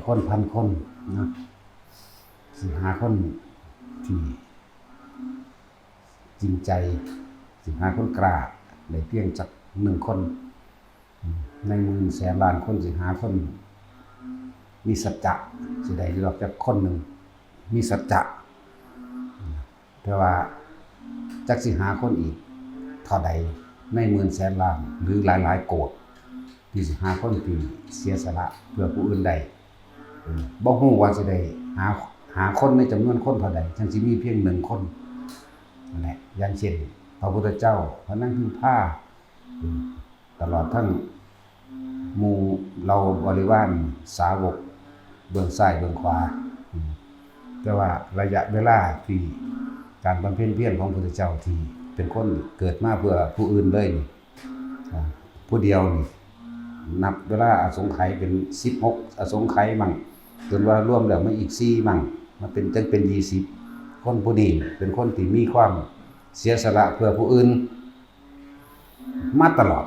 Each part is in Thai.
คนพันคนนะสิหาคนที่จริงใจสิหาคนกล้าได้เพียงจัก1 คนในหมื่นแสนล้านคนสิหาคนมีสัจจะสิได้เลือกจักคนหนึ่งมีสัจจะแต่ว่าจักสิหาคนอีกเท่าใดในหมื่นแสนล้านหรือหลายๆโกฏที่สิหาคนที่เสียสละเพื่อผู้อื่นใดบ่ฮู้ว่าสิได้หาคนในจำนวนคนเท่าใดจังสิมีเพียง1 คนนั่นแหละอย่างเช่นพระพุทธเจ้าพระนางพิมพาตลอดทั้งหมู่เราบริวารสาวกเบื้องซ้ายเบื้องขวาแต่ว่าระยะเวลาที่การบำเพ็ญเพียรของพระพุทธเจ้าที่เป็นคนเกิดมาเพื่อผู้อื่นเลยนี่ผู้เดียวนี่นับเวลาอสงไขยเป็น16อสงไขยมั่งจนว่ารวมแล้วมันอีก4มั่งมันเป็นจังเป็น20คนผู้นี้เป็นคนที่มีความเสียสละเพื่อผู้อื่นมาตลอด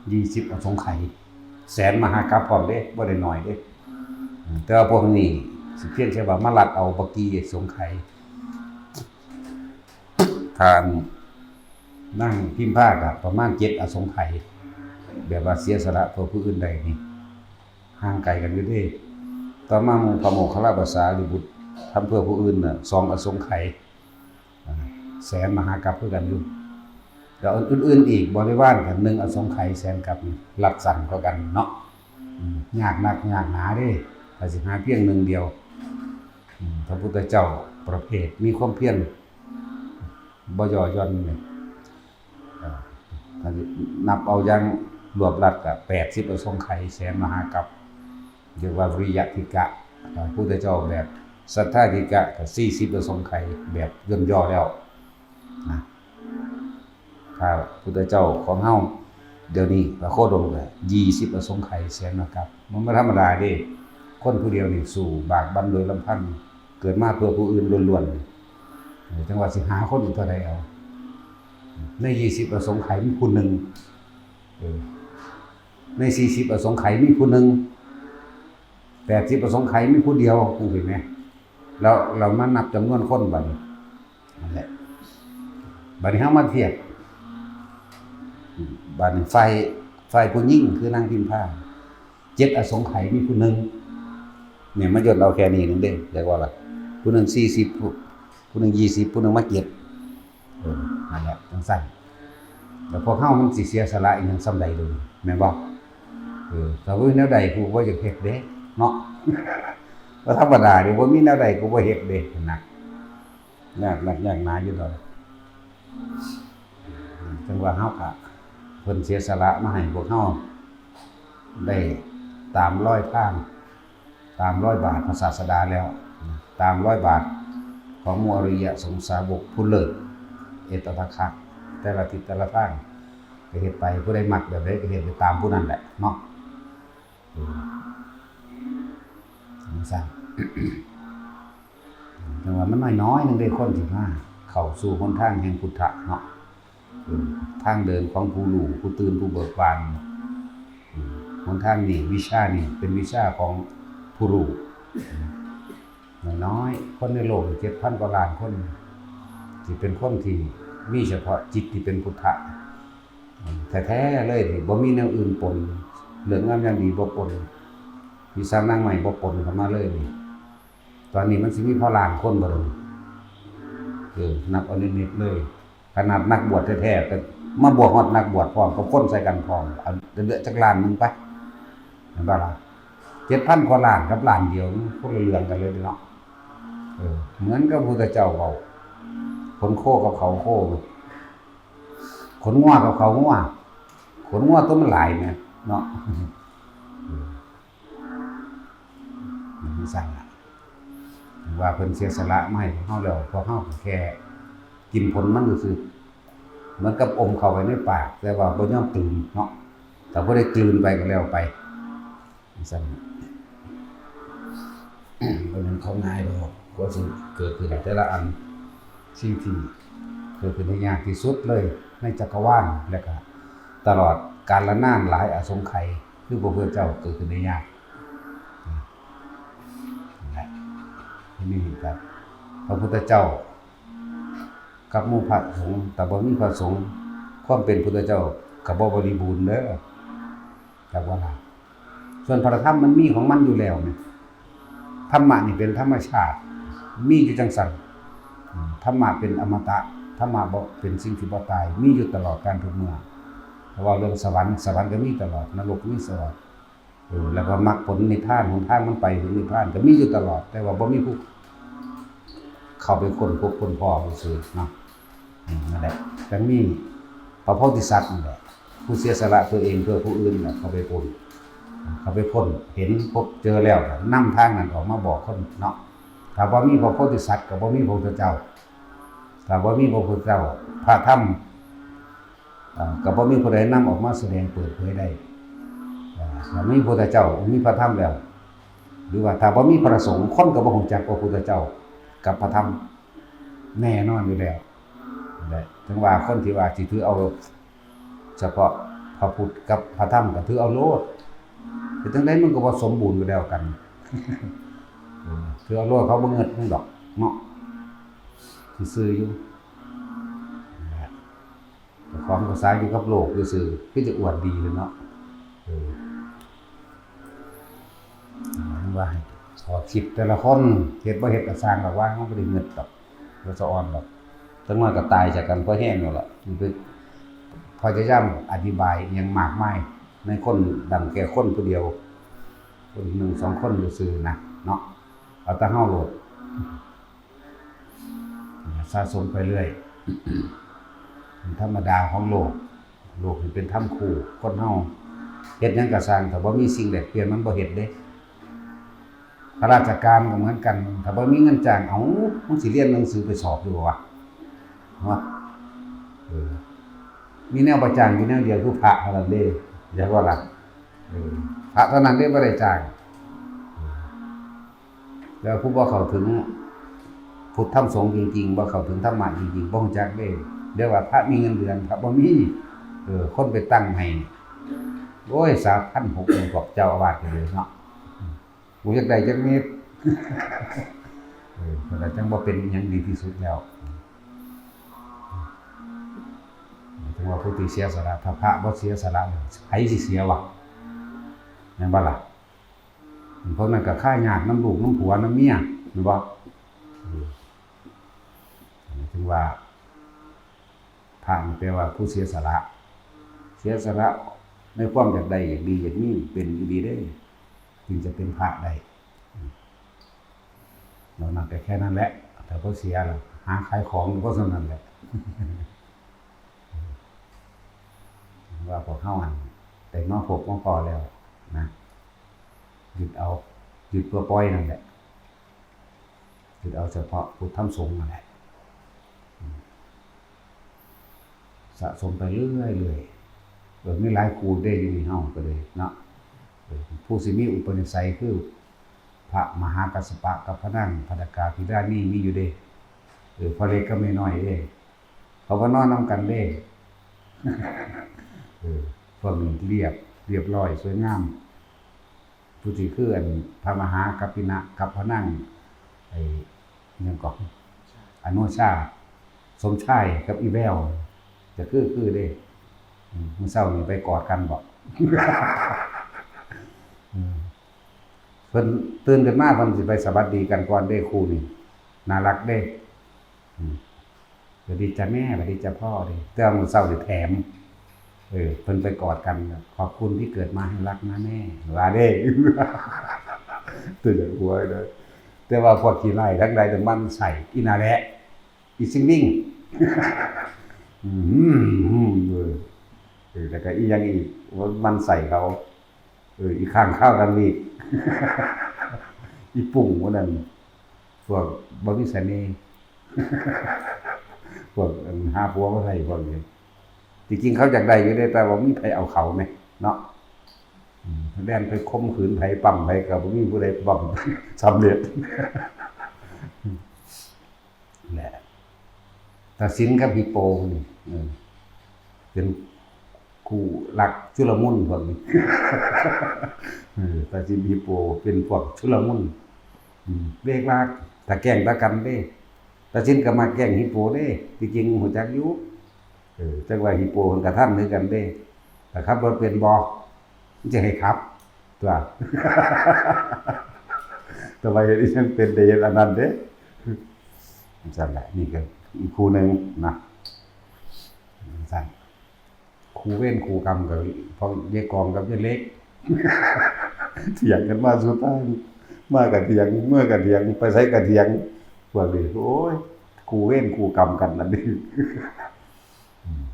20อสงไขยแสนมหากัปพร้อมเด้บ่ได้น้อยเด้แต่ว่าพวกนี้สิเพียงแค่ว่ามาลัดเอาบ่กี่สงไขยทานนั่งพิมพ์ผ้ากับประมาณ7อสงไขยแบบว่าเสียสละเพื่อผู้อื่นใดนี่ห่างไกลกันอยู่เด้ต่อมาพระโมคคัลลาภาษาริบุตรทำเพื่อผู้อื่นน่ะ2อสงไขยแสนมหากัปคือกันอยู่แล้วอื่นๆอีกบริวารกัน1อสงไขยแสนกัปหลักสั่นกว่ากันเนาะยากนักยากหนาเด้ถ้าสิหาเพียง1เดียวพระพุทธเจ้าประเภทมีความเพียรบ่ย่อหย่อนนี่นับเอาอย่างรวบรัดก็80อสงไขยแสนมหากัปเรียกว่าวิริยะธิกะพระพุทธเจ้าแบบสัทธาธิกะก็40อสงไขยแบบย่นย่อแล้วนะถ้าพุทธเจ้าของเฮาเดี๋ยวนี้พระโคดมก็20อสงไขยแสนมหากัปมันบ่ธรรมดาเด้คนผู้เดียวนี่สู่บากบั่นโดยลำพังเกิดมาเพื่อผู้อื่นล้วนๆจังหวัดสิหาคนเท่าใดเอาใน20อสงไขยมีผู้หนึ่งใน40อสงไขยมีผู้หนึ่ง80อสงไขยมีผู้เดียวคุณเห็นไหมแล้วเรามานับจำนวนคนบัดนี้นั่นแหละบัดนี้เฮามาเทียบบัดนี้ไฟผู้หญิงคือนางพิมพา7อสงไขยมีผู้หนึ่งเนี่ยมาหยดเอาแค่นี้นึงเด้เรียกว่าล่ะผู้หนึ่ง40ผู้หนึ่ง20ผู้หนึ่งมา7นั่นแหละจังซั่นแล้วพวกเฮามันสิเสียสละอีหยังส่ำใดเลยแม่นบ่ถ้าบ่มีแนวใดกูบ่อยากเฮ็ดเด้เนาะบ่ธรรมดาเด้บ่มีแนวใดกูบ่เฮ็ดเด้นักยากหนาอยู่ดอกจังว่าเฮาก็เพิ่นเสียสละมาให้พวกเฮาได้ตามรอยทางตามรอยบาทพระศาสดาแล้วตามรอยบาทของหมู่อริยสงสาวกผู้เลิศเอตทัคคะแต่ละทิศแต่ละทางก็เฮ็ดไปผู้ใดมักแบบใดก็เฮ็ดไปตามผู้นั้นแหละเนาะสั่นแต่ว่ามันน้อยๆนึงได้คนที่มาเข้าสู่หนทางแห่งพุทธะเนาะทางเดินของผู้รู้ผู้ตื่นผู้เบิกบานหนทางนี้วิชานี่เป็นวิชาของผู้รู้น้อยคนในโลก7,000 กว่าล้านคนที่เป็นคนที่มีเฉพาะจิตที่เป็นพุทธะแท้ๆเลยนี่บ่มีแนวอื่นปนเหลืองงามอย่างดีบ่ปนมีสร้างนางใหม่บ่ปนเข้ามาเลยนี่ตอนนี้มันสิมีพอล้านคนบ่ล่ะนับเอานิดๆเลยขนาดนักบวชแท้ๆก็มาบวชฮอดนักบวชพร้อมกับคนใส่กันพร้อมเอาเหลือจักล้านนึงไปเห็นบ่ล่ะ7,000 กว่าล้านกับล้านเดียวคนละเรื่องกันเลยเนาะเหมือนกับพระพุทธเจ้าเว้าคนโคกับเขาโคขนงัวกับเขางัวขนงัวตัวมันหลายแม่เนาะมันสั่นล่ะว่าเพิ่นเสียสละมาให้เฮาแล้วพอเฮาแค่กินผลมันซื่อๆเหมือนกับอมเข้าไปในปากแต่ว่าบ่ยอมกลืนเนาะแต่บ่ได้กลืนไปก็แล้วไปสั่นบ่แม่นของง่ายดอกกว่าสิเกิดขึ้นแต่ละอันสิ่งที่เกิดขึ้นได้ยากที่สุดเลยในจักรวาลและก็ตลอดกาลนานหลายอสงไขยคือพระพุทธเจ้าเกิดขึ้นได้ยาก ที่นี่ครับพระพุทธเจ้ากับหมู่พระสงฆ์แต่บ่มีพระสงฆ์ความเป็นพุทธเจ้าก็บ่บริบูรณ์เด้อครับว่าล่ะส่วนพระธรรมมันมีของมันอยู่แล้วแม่ธรรมะนี่เป็นธรรมชาติมีอยู่จังซั่นธรรมะเป็นอมตะธรรมะบ่เป็นสิ่งที่บ่ตายมีอยู่ตลอดกาลทุกเมื่อเพราะว่าเรื่องสวรรค์ก็มีตลอดนรกมีตลอดแล้วก็มรรคผลนิพพานหนทางมันไปถึงนิพพานก็มีอยู่ตลอดแต่ว่าบ่มีผู้เข้าไปค้นพบค้นพบซื่อเนาะนั่นแหละจังมีพระโพธิสัตว์นั่นแหละผู้เสียสละตัวเองเพื่อผู้อื่นน่ะเข้าไปพ้นเห็นพบเจอแล้วนำทางนั้นออกมาบอกคนเนาะถ้าบ่มีพระโพธิสัตว์ก็บ่มีพระพุทธเจ้าถ้าบ่มีพระพุทธเจ้าพระธรรมก็บ่มีผู้ใดนำออกมาแสดงเปิดเผยได้ถ้ามีพระพุทธเจ้ามีพระธรรมแล้วหรือว่าถ้าบ่มีพระสงฆ์คนก็บ่รู้จักพระพุทธเจ้ากับพระธรรมแน่นอนอยู่แล้วถึงว่าคนที่ว่าสิถือเอาเฉพาะพระพุทธกับพระธรรมก็ถือเอาโลดแต่จังได๋มันก็บ่สมบูรณ์อยู่แล้วกันถือเอาโลดเขาบ่เงิดมึงดอกเนาะซื่อๆอยู่ของภาษาอยู่กับโลกซื่อๆคือจะอวดดีเลยเนาะว่าขอคิดแต่ละคนเฮ็ดบ่เฮ็ดก็สร้างดอกว่าเฮาบ่ได้เงิดดอกบ่สะอ่อนดอกถึงว่าก็ตายจากกันเพราะแห้งแล้วล่ะมันคือพยายามอธิบายยังมากมายในคนดังแก่คนผู้เดียวคน1 2คนซื่อๆนะเนาะเอาแต่เฮาโลดสะสมไปเรื่อยเป็นธรรมดาของโลกนี่เป็นธรรมคู่คนเฮาเฮ็ดหยังก็สร้างถ้าบ่มีสิ่งแลกเปลี่ยนมันบ่เฮ็ดเด้ข้าราชการก็เหมือนกันถ้าบ่มีเงินจ้างเอ้ามึงสิเรียนหนังสือไปสอบอยู่บ่วะเนาะมีแนวประจ้างอยู่แนวเดียวคือพระเท่านั้นเด้อยากว่าล่ะพระเท่านั้นเด้บ่ได้จ้างแล้วผู้บ่เข้าถึงพุทธธรรมสงฆ์จริงๆบ่เข้าถึงธรรมะจริงๆบ่รู้จักเด้เรียกว่าพระมีเงินเดือนครับบ่มีคนไปตั้งให้โอ้ย 3,600 บอกเจ้าอาวาสเลยเนาะกูอยากได้จักนิดแต่จังบ่เป็นหยังดีที่สุดแล้วถึงว่าผู้ที่เสียสละถ้าพระบ่เสียสละใครสิเสียวะแม่นบ่ล่ะเพราะนั้นก็ค่ายากน้ำลูกน้ำผัวน้ำเมียแม่นบ่ถึงว่าพระนี่แปลว่าผู้เสียสละในความอยากได้อยากดีอยากมีเป็นดีได้จึงจะเป็นพระได้เรานั่นแต่แค่นั้นแหละแต่พอเสียแล้วหาขายของก็เท่านั้นแหละว่าพอเข้าอันแต่มาพบมาพอแล้วนะหยุดเพื่อปล่อยนั่นแหละหยุดเอาเฉพาะพุทธธรรมสงฆ์นั่นแหละสะสมไปเรื่อยๆมีหลายครูได้อยู่ในเฮาก็เลยเนาะผู้สิมีอุปนิสัยคือพระมหากัสสปะกับพระนางพระกาภิราชนี่มีอยู่เด้พอเล็กก็ไม่น้อยเด้เขาก็นอนนำกันเด้พวกนี้เรียบร้อยสวยงามผู้ที่คือพระมหากัปปินะกับพระนางยังก่อนอนุชาสมชายกับอีแววจะคือเด้มื้อเช้านี่ไปกอดกันบ่เพิ่นตื่นขึ้นมาเพิ่นสิไปสวัสดีกันก่อนเด้ครูนี่น่ารักเด้สวัสดีจ้ะแม่สวัสดีจ้ะพ่อเด้แต่มื้อเช้าสิแถมเพิ่นไปกอดกันขอบคุณที่เกิดมาให้รักนะแม่ว่าเด้ตื่นหัวเลยแต่ว่าพวกขี้ไล่ทั้งใดทั้งมันใส่อีน่าแหละอีซิงนิ่งแล้วก็อีหยังอีกมันใส่เขาอีข้างข้าวกันอีกอีปุ่งว่านั่นพวกบ่มีเสน่ห์พวกหาผัวบ่ได้พวกนี้จริงๆเขาอยากได้อยู่ได้แต่ว่ามีไผเอาเขาแม่เนาะแล่นไปข่มขืนไผปั๊มไผก็บ่มีผู้ใดปั๊มสำเร็จแหละตัดสินกับฮิปโปนี่เป็นคู่รักชุลมุนพวกนี้ตัดสินฮิปโปเป็นพวกชุลมุนเรียกรัก ถ้าแกล้งตะกันเด้ตาชินก็มาแกล้งฮิปโปเด้ที่จริงหัวจักอยู่จังว่าฮิปโปเพิ่นกระทั่นคือกันเด้ถ้าขับรถเป็นบ่มันจะให้ขับตัว ทำไมดิฉันเป็นเดชอันนั้นเด้สั่นแหละนี่ก็อีกครูหนึ่งนะสั่นครูเว้นครูกรรมกับพอเยกองกับเยเล็กเถียงกันมาสุดท้ายมากับเถียงเมื่อกับเถียงไปใช้กับเถียงพวกนี้โอ้ยครูเว้นครูกรรมกันนั่นนี่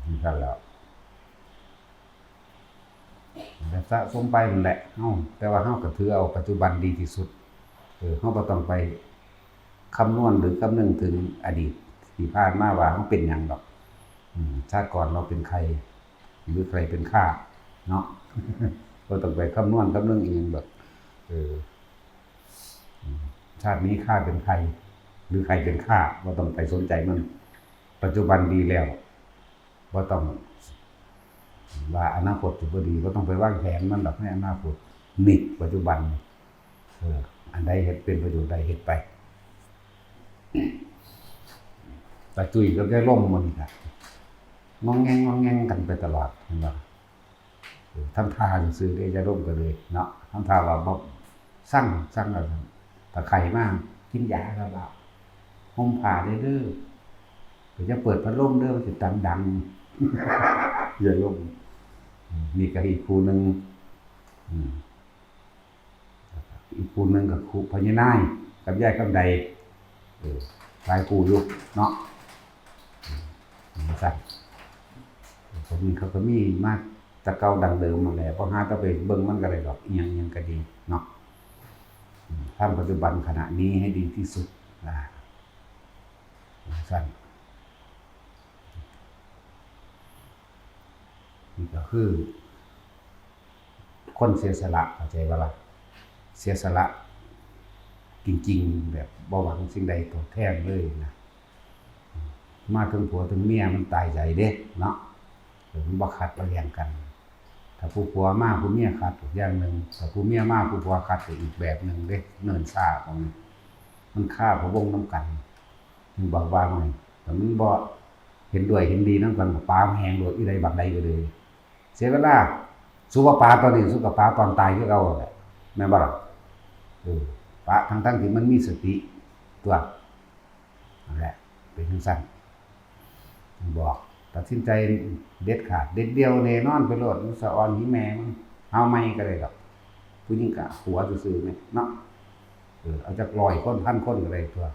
นี่กันแล้วแต่สะสมไปนั่นแหละแต่ว่าเฮาก็ถือเอาปัจจุบันดีที่สุดเฮาบ่ต้องไปคำนวณหรือคำนึงถึงอดีตที่ผ่านมาว่าเฮาเป็นหยังดอกชาติก่อนเราเป็นใครหรือใครเป็นข้าเนาะบ่ต้องไปคำนวณคำนึงเองแบบชาตินี้ข้าเป็นใครหรือใครเป็นข้าบ่ต้องไปสนใจมันปัจจุบันดีแล้วบ่ต้องว่าอนาคตจะบ่ดีบ่ต้องไปวางแผนมันดอกในอนาคตนี่ปัจจุบันอันใดเฮ็ดเป็นประโยชน์ใดเฮ็ดไปตาจุ้ยก็ได้ล่มมันก็งองแงงกันไปตลอดเห็นบ่ทำท่าซื่อๆได้จะล่มก็เลยเนาะทำท่าว่าบ่สั่งแล้วถ้าไข้มากินยาแล้วล่ะห่มผ้าได้เด้อก็จะเปิดพัดลมเด้อมันสิดังอย่าล่มมีก็อีกครูนึงอีกครูนึงกับครูพญานายกับยายคำใดหลายครูอยู่เนาะสั่นผมมีเขาก็มีมากตะเก่าดังเดิมมาแล้วเพราะหาต้องไปเบิ่งมันก็ได้ดอกอีหยังก็ดีเนาะทำปัจจุบันขณะนี้ให้ดีที่สุดสั่นนี่ก็คือคนเสียสละเข้าใจว่าล่ะเสียสละจริงๆแบบบ่หวังสิ่งใดตอบแทนเลยนะมาถึงผัวถึงเมียมันตายใจเด้เนาะมันบ่ขัดบ่แย้งกันถ้าผู้ผัวมาผู้เมียขัดอีกอย่างนึงถ้าผู้เมียมาผู้ผัวขัดอีกแบบนึงเด้เนินซ่าของมันฆ่าพระวงศ์นำกันมันบอกว่าไงแต่มันบ่เห็นด้วยเห็นดีนำกันปลาแห้งโดดอีใดบักใดก็เลยเสียเวลาสู้กับปลาตอนนี้สู้กับปลาตอนตายคือเก่าแหละแม่นบ่ล่ะปลาทั้งที่มันมีสติตัวนั่นแหละเป็นจังซั่นบอกตัดสินใจเด็ดขาดเด็ดเดียวแน่นอนไปโลดสะออนหิแม่มันเฮาไม่ก็ได้ดอกผู้หญิงก็หัวซื่อๆแม่เนาะเอาจัก100คน1,000คนก็ได้ตัว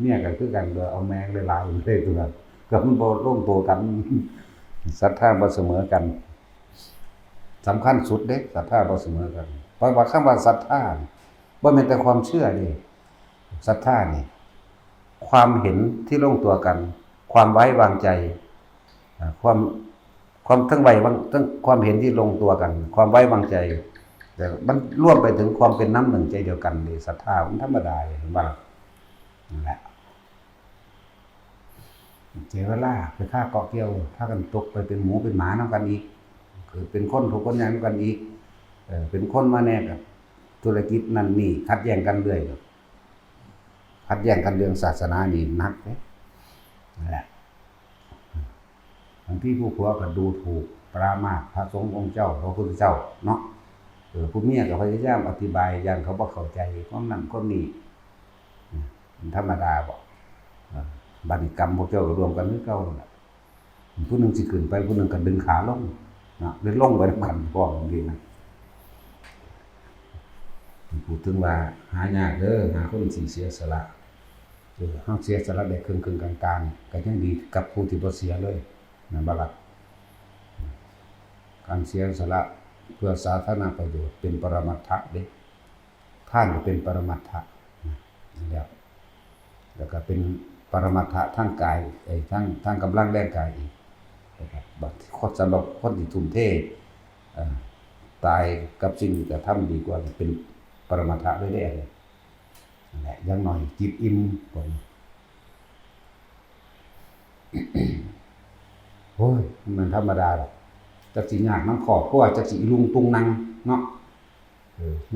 เนี่ยก็คือกันเด้อเอาแมงหลายๆเลยตัวก็มันบ่ลงตัวกันศรัทธาบ่เสมอกันสำคัญสุดเด้ศรัทธาบ่เสมอกันเพราะว่าคำว่าศรัทธาบ่แม่นแต่ความเชื่อเด้ศรัทธานี่ความเห็นที่ลงตัวกันความไว้วางใจความทั้งไว้วางทั้งความเห็นที่ลงตัวกันความไว้วางใจแต่มันร่วมไปถึงความเป็นน้ำหนึ่งใจเดียวกันนี่ศรัทธามันธรรมดาเห็นบ่ล่ะนั่นแหละเจเวลาไปฆ่าเกาะเกี่ยวถ้ากันตกไปเป็นหมูเป็นหมานำกันอีกคือเป็นคนทุกคนอย่างกันอีกเป็นคนมาแน่กับธุรกิจนั่นนี่ขัดแย้งกันเรื่อยขัดแย้งกันเรื่องศาสนานี่หนักนั่นแหละบางที่ผู้ผัวก็ดูถูกปรามาสพระสงฆ์องค์เจ้าพระพุทธเจ้าเนาะผู้เมียก็พยายามอธิบายอย่างเขาบ่เข้าใจความนั้นความนี้ธรรมดาบ่บัดนี้กรรมพวกเจ้าก็รวมกันคือเก่านั่นแหละผู้นึงสิขึ้นไปผู้นึงก็ดึงขาลงนะเลยลงไปนำกันพร้อมดีนะพูดถึงว่าหายากเด้อหาคนสิเสียสละเฮาเสียสละได้ครึ่งๆกลางๆก็ยังดีกับผู้ที่บ่เสียเลยนั่นบ่ล่ะการเสียสละเพื่อสาธารณประโยชน์เป็นปรมัตถะเด้ท่านก็เป็นปรมัตถะแล้วก็เป็นปรมัตถะทางกายทางกำลังแรงกายอีกนะครับบัดสำหรับคนที่ทุ่มเทตายกับสิ่งที่จะทำดีกว่าเป็นปรมัตถะได้เลยนั่นแหละอย่างน้อยจิตอิ่มก่อนโอ้ยมันธรรมดาหรอกจักสิยากน้ำขอบเพราะว่าจักสิลุงตุงนังเนาะ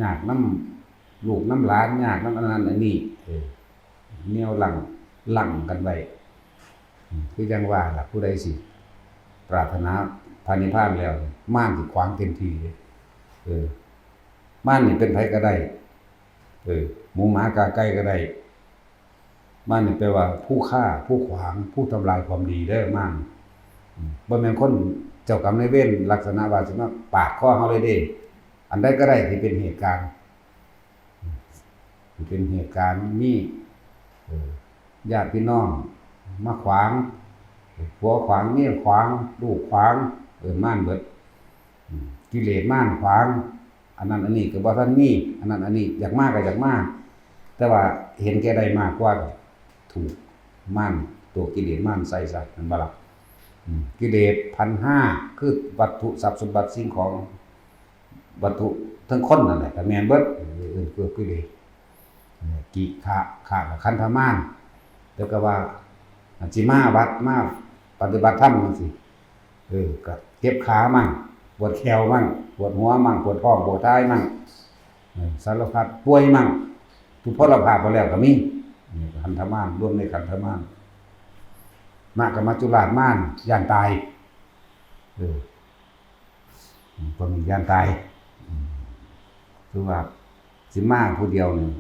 ยากน้ำ ลูกน้ำหลานญาติน้ำอันนั้นอันนี้แนวหลังกันไว้คือจังว่าล่ะผู้ใดสิปรารถนาพระนิพพานแล้วม่านสิขวางเต็มทีเลยม่านนี่เป็นไผก็ได้หมูหมากาไก่ก็ได้ม่านนี่แปลว่าผู้ฆ่าผู้ขวางผู้ทำลายความดีได้ม่านบ่แม่นคนเจ้ากรรมนายเวรลักษณะว่าสิมาปาดคอเฮาเลยเด้อันใดก็ได้ที่เป็นเหตุการณ์ที่เป็นเหตุการณ์มีญาติพี่น้องมาขวางผัวขวางเมียขวางลูกขวางม่านเบิดกิเลสม่านขวางอันนั้นอันนี้ก็บ่ทันมีอันนั้นอันนี้อยากมากก็อยากมากแต่ว่าเห็นแก่ได้มากกว่าถูกม่านตัวกิเลสม่านใส่ซะนั่นบ่ล่ะกิเลส 1,500 คือวัตถุทรัพย์สมบัติสิ่งของวัตถุทั้งคนนั่นแหละก็แม่นเบิดคือกิเลสกิขะขันธม่านแล้วก็ว่าสิมาวัดมาปฏิบัติธรรมจังซี่ก็เก็บขามั่งปวดแขวมั่งปวดหัวมั่งปวดท้องปวดท้ายมั่งสารพัดป่วยมั่งทุพพลภาพไปแล้วก็มีขันธม่านรวมในขันธม่านมากกับมัจจุราชม่านย่านตายพวกนี้ย่านตายคือว่าสิมาผู้เดียวนี่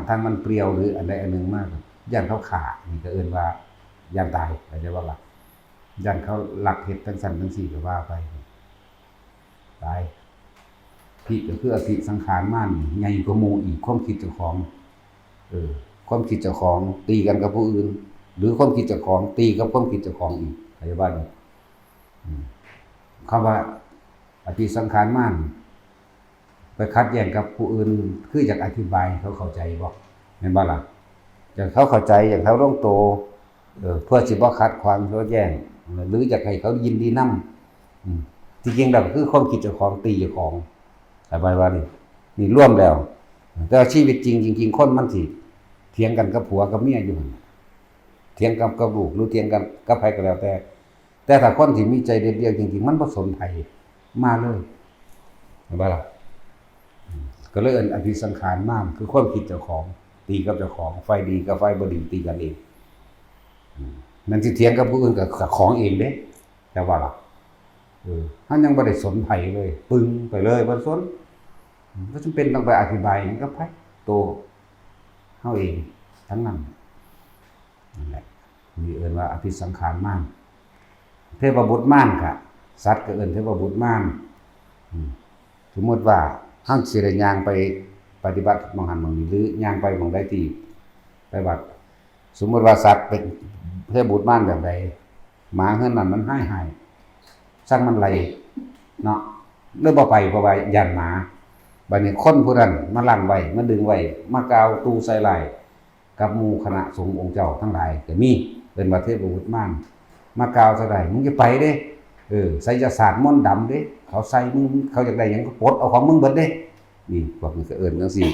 ทางมันเปรี้ยวหรืออันใดอันหนึ่งมากย่านเขาขานี่ก็เอิ้นว่าย่านตายเข้าใจว่าล่ะย่านเขาหลักเฮ็ดทั้งสั่นทั้งสี่ก็ว่าไปตายพิก็คืออภิสังขารม่านใหญ่กว่าหมู่อีกความคิดเจ้าของความคิดเจ้าของตีกันกับผู้อื่นหรือความคิดเจ้าของตีกับความคิดเจ้าของอีกเข้าใจว่านี่คำว่าอภิสังขารม่านไปคัดแย้งกับผู้อื่นคืออยากอธิบายเขาเข้าใจบ่แม่นบ่ล่ะอยากเขาเข้าใจอยากเขาลงโตเพื่อสิบ่ขัดขวางเขาแย้งหรืออยากให้เขายินดีนำจริงๆแล้วคือความคิดเจ้าของตีเจ้าของแต่ว่านี่ร่วมแล้วแต่ชีวิตจริงๆคนมันสิเถียงกันกับผัวกับเมียอยู่เถียงกับลูกหรือเถียงกันกับใครก็แล้วแต่ถ้าคนที่มีใจเดียวจริงๆมันบ่สนไผมาเลยเห็นบ่ล่ะก็เลยอภิสังขารม่านคือความคิดเจ้าของตีกับเจ้าของไฟดีกับไฟบ่ดีตีกันเองนั่นสิเถียงกับผู้อื่นกับของเองเด้แต่ว่าล่ะท่านยังบ่ได้สนไผเลยปึ้งไปเลยบ่สนก็จำเป็นต้องไปอธิบายมันก็ไผโตเฮาเองทั้งนั้นนั่นแหละมีเอิ้นว่าอภิสังขารม่านเทพบุตรม่านค่ะสัตว์ก็เอิ้นเทพบุตรม่านสมมุติว่าเฮาสิได้ย่างไปปฏิบัติบางหันบางนี้หรือย่างไปบางใดที่ไปบัดสมมุติว่าสัตว์เป็นเทพบุตรม่านแบบใดหมาเฮือนนั้นมันหายสั่งมันไล่เนาะหรือบ่ไปเพราะว่าย่านหมาบัดนี้คนผู้นั้นมาลั่นไว้มาดึงไว้มากาวตูใส่ไหล่กับหมู่คณะสงฆ์องค์เจ้าทั้งหลายก็มีเป็นว่าเทพบุตรม่านมากาวใส่ได้มึงจะไปเด้ไสยศาสตร์มนต์ดำเด้เขาใส่มึงเขาอยากได้หยังก็ปลดเอาของมึงเบิดเด้นี่พวกนี้ก็เอิ้นจังซี่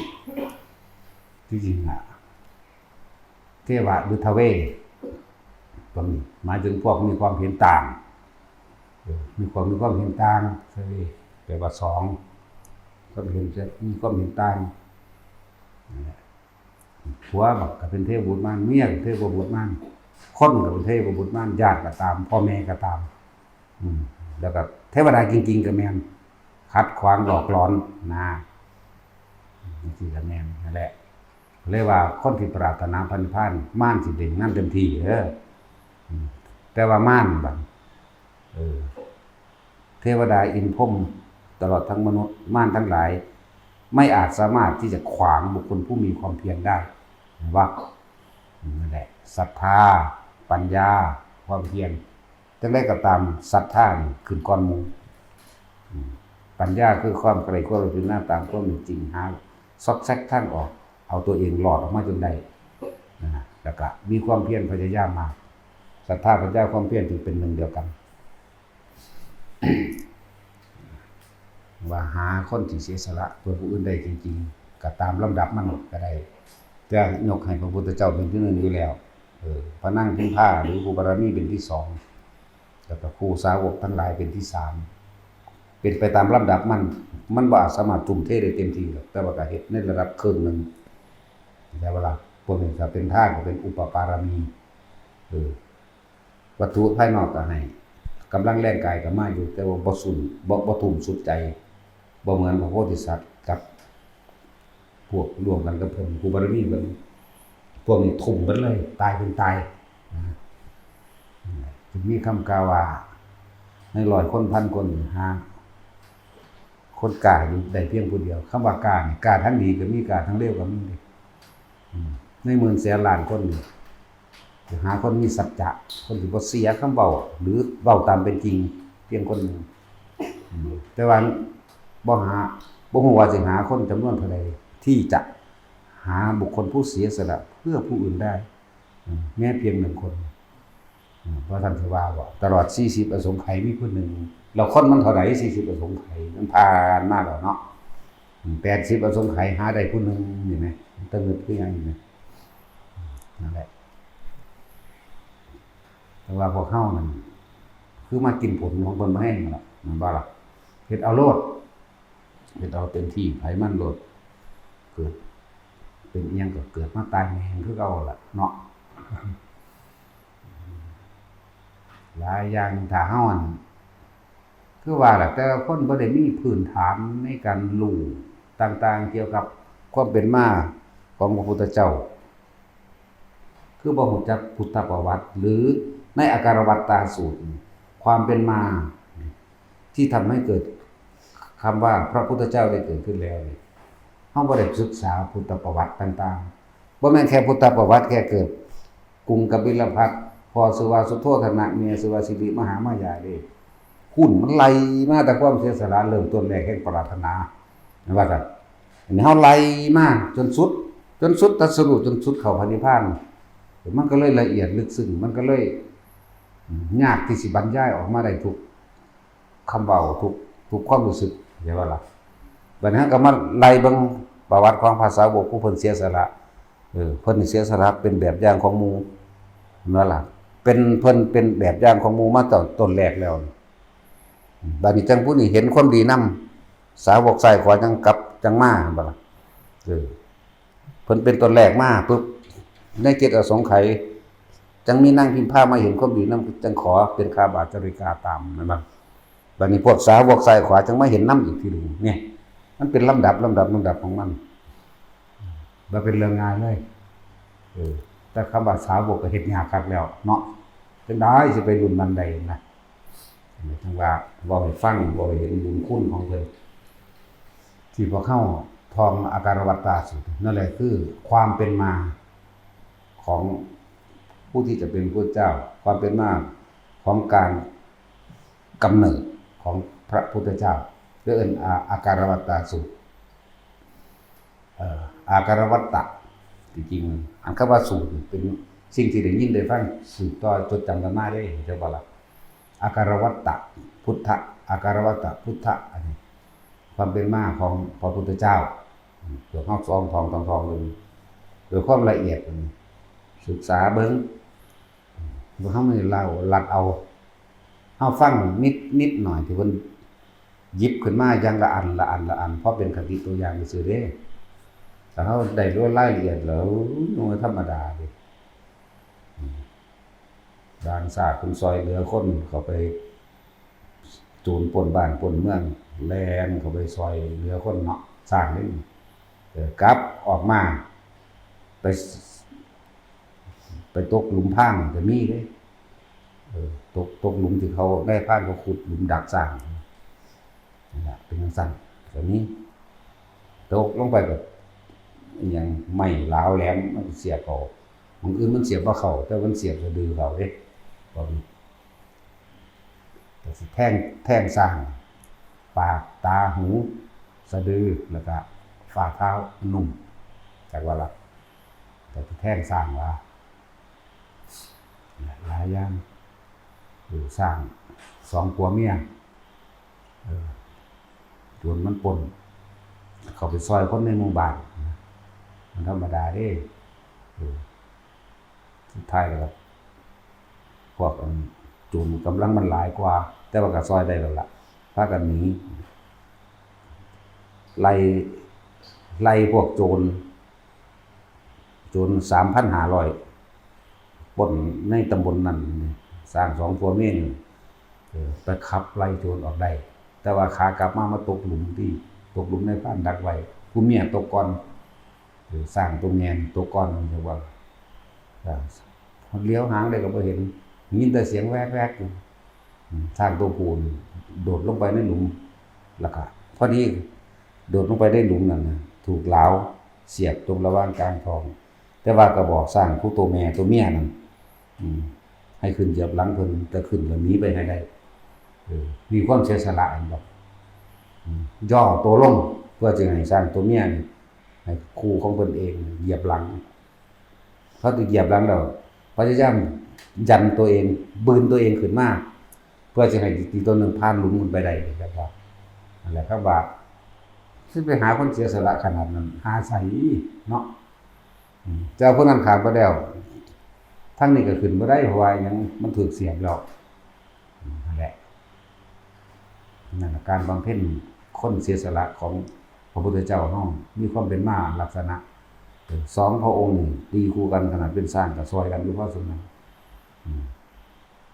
ที่จริงอ่ะเทวะหรือทเวพวกนี้หมายถึงพวกมีความเห็นต่างมีความเห็นต่างทเวแปลว่า2ความเห็นมีความเห็นต่างผัวบอกก็เป็นเทพบุตรม่านเมียก็เทพบุตรม่านคนก็เป็นเทพบุตรม่านญาติก็ตามพ่อแม่ก็ตามแล้วก็เทวดาจริงๆก็แม่นขัดขวางหลอกหลอนนะนี่ก็แม่นนั่นแหละเรียกว่าคนที่ปรารถนาพระนิพพานม่านสิเด่นนั่นเต็มที่แต่ว่าม่านบัดเทวดาอินพรหมตลอดทั้งมนุษย์ม่านทั้งหลายไม่อาจสามารถที่จะขวางบุคคลผู้มีความเพียรได้ว่านั่นแหละศรัทธาปัญญาความเพียรจังได้ก็ตามศรัทธาขึ้นก่อนหมู่ปัญญาคือความไกลความรู้หน้าตามความเป็นจริงหาซอกแซกทางออกเอาตัวเองหลอดออกมาจนได้แล้วก็มีความเพียรพยายามมาศรัทธาปัญญาความเพียรจึงเป็นหนึ่งเดียวกันว่าหาคนที่เสียสละเพื่อผู้อื่นได้จริงๆก็ตามลำดับมันก็ได้จะยกให้พระพุทธเจ้าเป็นที่หนึ่งอยู่แล้วพระนั่งพิมพาหรือครูบารมีเป็นที่2แล้วก็ครูสาวกทั้งหลายเป็นที่3 เป็นไปตามลำดับมันบ่สามารถทุ่มเทได้เต็มที่หรอกแต่ว่าก็เฮ็ดในระดับครึ่งนึงแต่ว่าล่ะพวกนี้ก็เป็นทานก็เป็นอุปปารมีวัตถุภายนอกก็ให้กำลังแรงกายก็มาอยู่แต่ว่าบ่ทุ่มสุดใจบ่เหมือนพระโพธิสัตว์กับพวกร่วมกันกับเพิ่นผู้บารมีเพิ่นพวกนี้ทุ่มเบิดเลยตายเป็นตายจึงมีคำกล่าวว่าใน100คนพันคนหาคนกล้าอยู่ได้เพียงผู้เดียวคำว่ากล้านี่กล้าทั้งดีก็มีกล้าทั้งเลวก็มีในหมื่นแสนล้านคนนี่หาคนมีสัจจะคนที่บ่เสียคำเว้าหรือเว้าตามเป็นจริงเพียงคนนึงแต่ว่าบ่ฮู้ว่าสิหาคนจำนวนเท่าใดที่จะหาบุคคลผู้เสียสละเพื่อผู้อื่นได้แม้เพียง1คนเพราะท่านสิว่าบ่ตลอด40อสงไขยมีผู้หนึ่งแล้วคนมันเท่าใด40อสงไขยมันผ่านมาแล้วเนาะ80อสงไขยหาได้ผู้หนึ่งนี่แหมมันตึงคือหยังนี่นั่นแหละแต่ว่าพวกเฮานั่นคือมากินผลของเพิ่นมาให้นั่นล่ะมันบ่ล่ะเฮ็ดเอาโลดเฮ็ดเอาเต็มที่ไผมันโลดเกิดเป็นอีหยังก็เกิดมาตายแม่งคือเก่าล่ะเนาะหลายอย่างถ้าเฮาอันคือว่าล่ะแต่ละคนบ่ได้มีพื้นฐานในการรู้ต่างๆเกี่ยวกับความเป็นมาของพระพุทธเจ้าคือบ่รู้จักพุทธประวัติหรือในอาการวัตตาสูตรความเป็นมาที่ทำให้เกิดคำว่าพระพุทธเจ้าได้เกิดขึ้นแล้วนี่เฮาบ่ได้ศึกษาพุทธประวัติต่างๆบ่แม่นแค่พุทธประวัติแค่เกิดกรุงกบิลพัสดุพอสุวาสุโธธนะเมียสุวาสิริมหามายาเด้คุณมันไหลมาแต่ความเสียสละเริ่มต้นแรกแห่งปรารถนาว่าซั่นอันนี้เฮาไหลมาจนสุดตรัสรู้จนสุดเข้าพระนิพพานมันก็เลยละเอียดลึกซึ้งมันก็เลยยากที่สิบรรยายออกมาได้ทุกคำเว้าทุกความรู้สึกใช่บ่ล่ะบัดนี้ก็มาไล่เบิ่งประวัติของภาษาวกผู้เพิ่นเสียสละเพิ่นเสียสละเป็นแบบอย่างของหมู่นั่นล่ะเป็นเพิ่นเป็นแบบอย่างของหมู่มาต้นแรกแล้วบัดนี้จังผู้นี้เห็นความดีนำสาวกซ้ายขวาจังมาบ่ล่ะเพิ่นเป็นต้นแรกมาปึ๊บในเจ็ดอสงไขยจังมีนางพิมพามาเห็นความดีนำจังขอเป็นคาบาจริกาตามนั่นบ่บัดนี้พวกสาวกซ้ายขวาจังมาเห็นนำอีกทีนึงเนี่ยมันเป็นลำดับของมันบ่เป็นเรื่องง่ายเลยแต่คำว่าสาวกก็เฮ็ดยากคักแล้วเนาะจังได๋สิไปรุ่นนั้นใดนะจังว่าเว้าให้ฟังบ่ให้เห็นบุญคุณของเพิ่นที่พวกเฮาท่องอาการวัตตาสูตรนั่นแหละคือความเป็นมาของผู้ที่จะเป็นพระเจ้าความเป็นมาของการกำเนิดของพระพุทธเจ้าเรียกอาการวัตตาสูตรอาการวัตตะจริงๆอันคำว่าสูตรเป็นสิ่งที่ได้ยินได้ฟังสืบต่อจดจำกันมาได้ใช่บ่ล่ะอาการวัตตะพุทธะอาการวัตตะพุทธะอันนี้ความเป็นมาของพระพุทธเจ้าเกี่ยวกับทองเลยโดยความละเอียดศึกษาเบิ่งบ่เฮาไม่เล่าลัดเอาเฮาฟังนิดหน่อยที่เพิ่นหยิบขึ้นมาอย่างละอันเพราะเป็นคติตัวอย่างซื่อเด้แต่เฮาได้รู้รายละเอียดแล้วมันธรรมดาเด้ด่านซาคุณซอยเหลือคนเข้าไปจูนปนบ้านปนเมืองแล่นเข้าไปซอยเหลือคนเนาะสร้างนี่กลับออกมาไปตกหลุมพรางก็มีเด้ตกหลุมที่เขาได้พรางเขาขุดหลุมดักสร้างนี่ล่ะเป็นจังซั่นก็มีตกลงไปก็อีหยังไม้หลาวแหลมมันเสียบเข้าบางอื่นมันเสียบบ่เข้าแต่มันเสียบสะดือเขาเด้ก็สิแท่งสร้างปากตาหูสะดือแล้วก็ฝ่าเท้านุ่มจากว่าล่ะแต่แท่งสร้างว่าหลายอย่างสร้าง2ผัวเมียจนมันปนเข้าไปซอยคนในหมู่บ้านมันธรรมดาเด้สุดท้ายแล้วพวกจูนกำลังมันหลายกว่าแต่ว่าก็ซอยได้แล้วล่ะ พากันหนีไล่พวกโจร3,500ปล้นในตำบลนั้นสร้าง2ผัวเมียนี่ไปขับไล่โจรออกได้แต่ว่าขากลับมาตกหลุมในบ้านดักไว้ผู้เมียตกก่อนสร้างตัวเมียตกก่อนจังว่าเลี้ยวหางได้ก็บ่เห็นยินแต่เสียงแวกๆอยู่สร้างตัวผู้โดดลงไปในหลุมแล้วก็พอดีโดดลงไปในหลุมนั่นนะถูกเหลาเสียบตรงระหว่างกลางท้องแต่ว่าก็บอกสร้างผู้ตัวแม่ตัวเมียนั่นให้ขึ้นเหยียบหลังเพิ่นแต่ขึ้นแล้วหนีไปให้ได้มีความเสียสละอันบอกย่อตัวลงเพื่อจะให้สร้างตัวเมียนี่ให้คู่ของเพิ่นเองเหยียบหลังเขาจะเหยียบหลังแล้วพยายามยันตัวเองบืนตัวเองขึ้นมาเพื่อจะให้อีกตัวหนึ่งผ่านหลุมขึ้นไปได้แบบว่าอะไรครับว่าซึ่งไปหาคนเสียสละขนาดนั้นหาใส่เนาะเจ้าพวกนั้นขาดไปแล้วทั้งนี้ก็ขึ้นบ่ได้เพราะว่ายังมันถูกเสียบแล้วนั่นแหละนั่นการบำเพ็ญคนเสียสละของพระพุทธเจ้าเฮามีความเป็นมาลักษณะ2พระองค์นี่ตีคู่กันขนาดเป็นสร้างกับซอยกันอยู่พอสมควร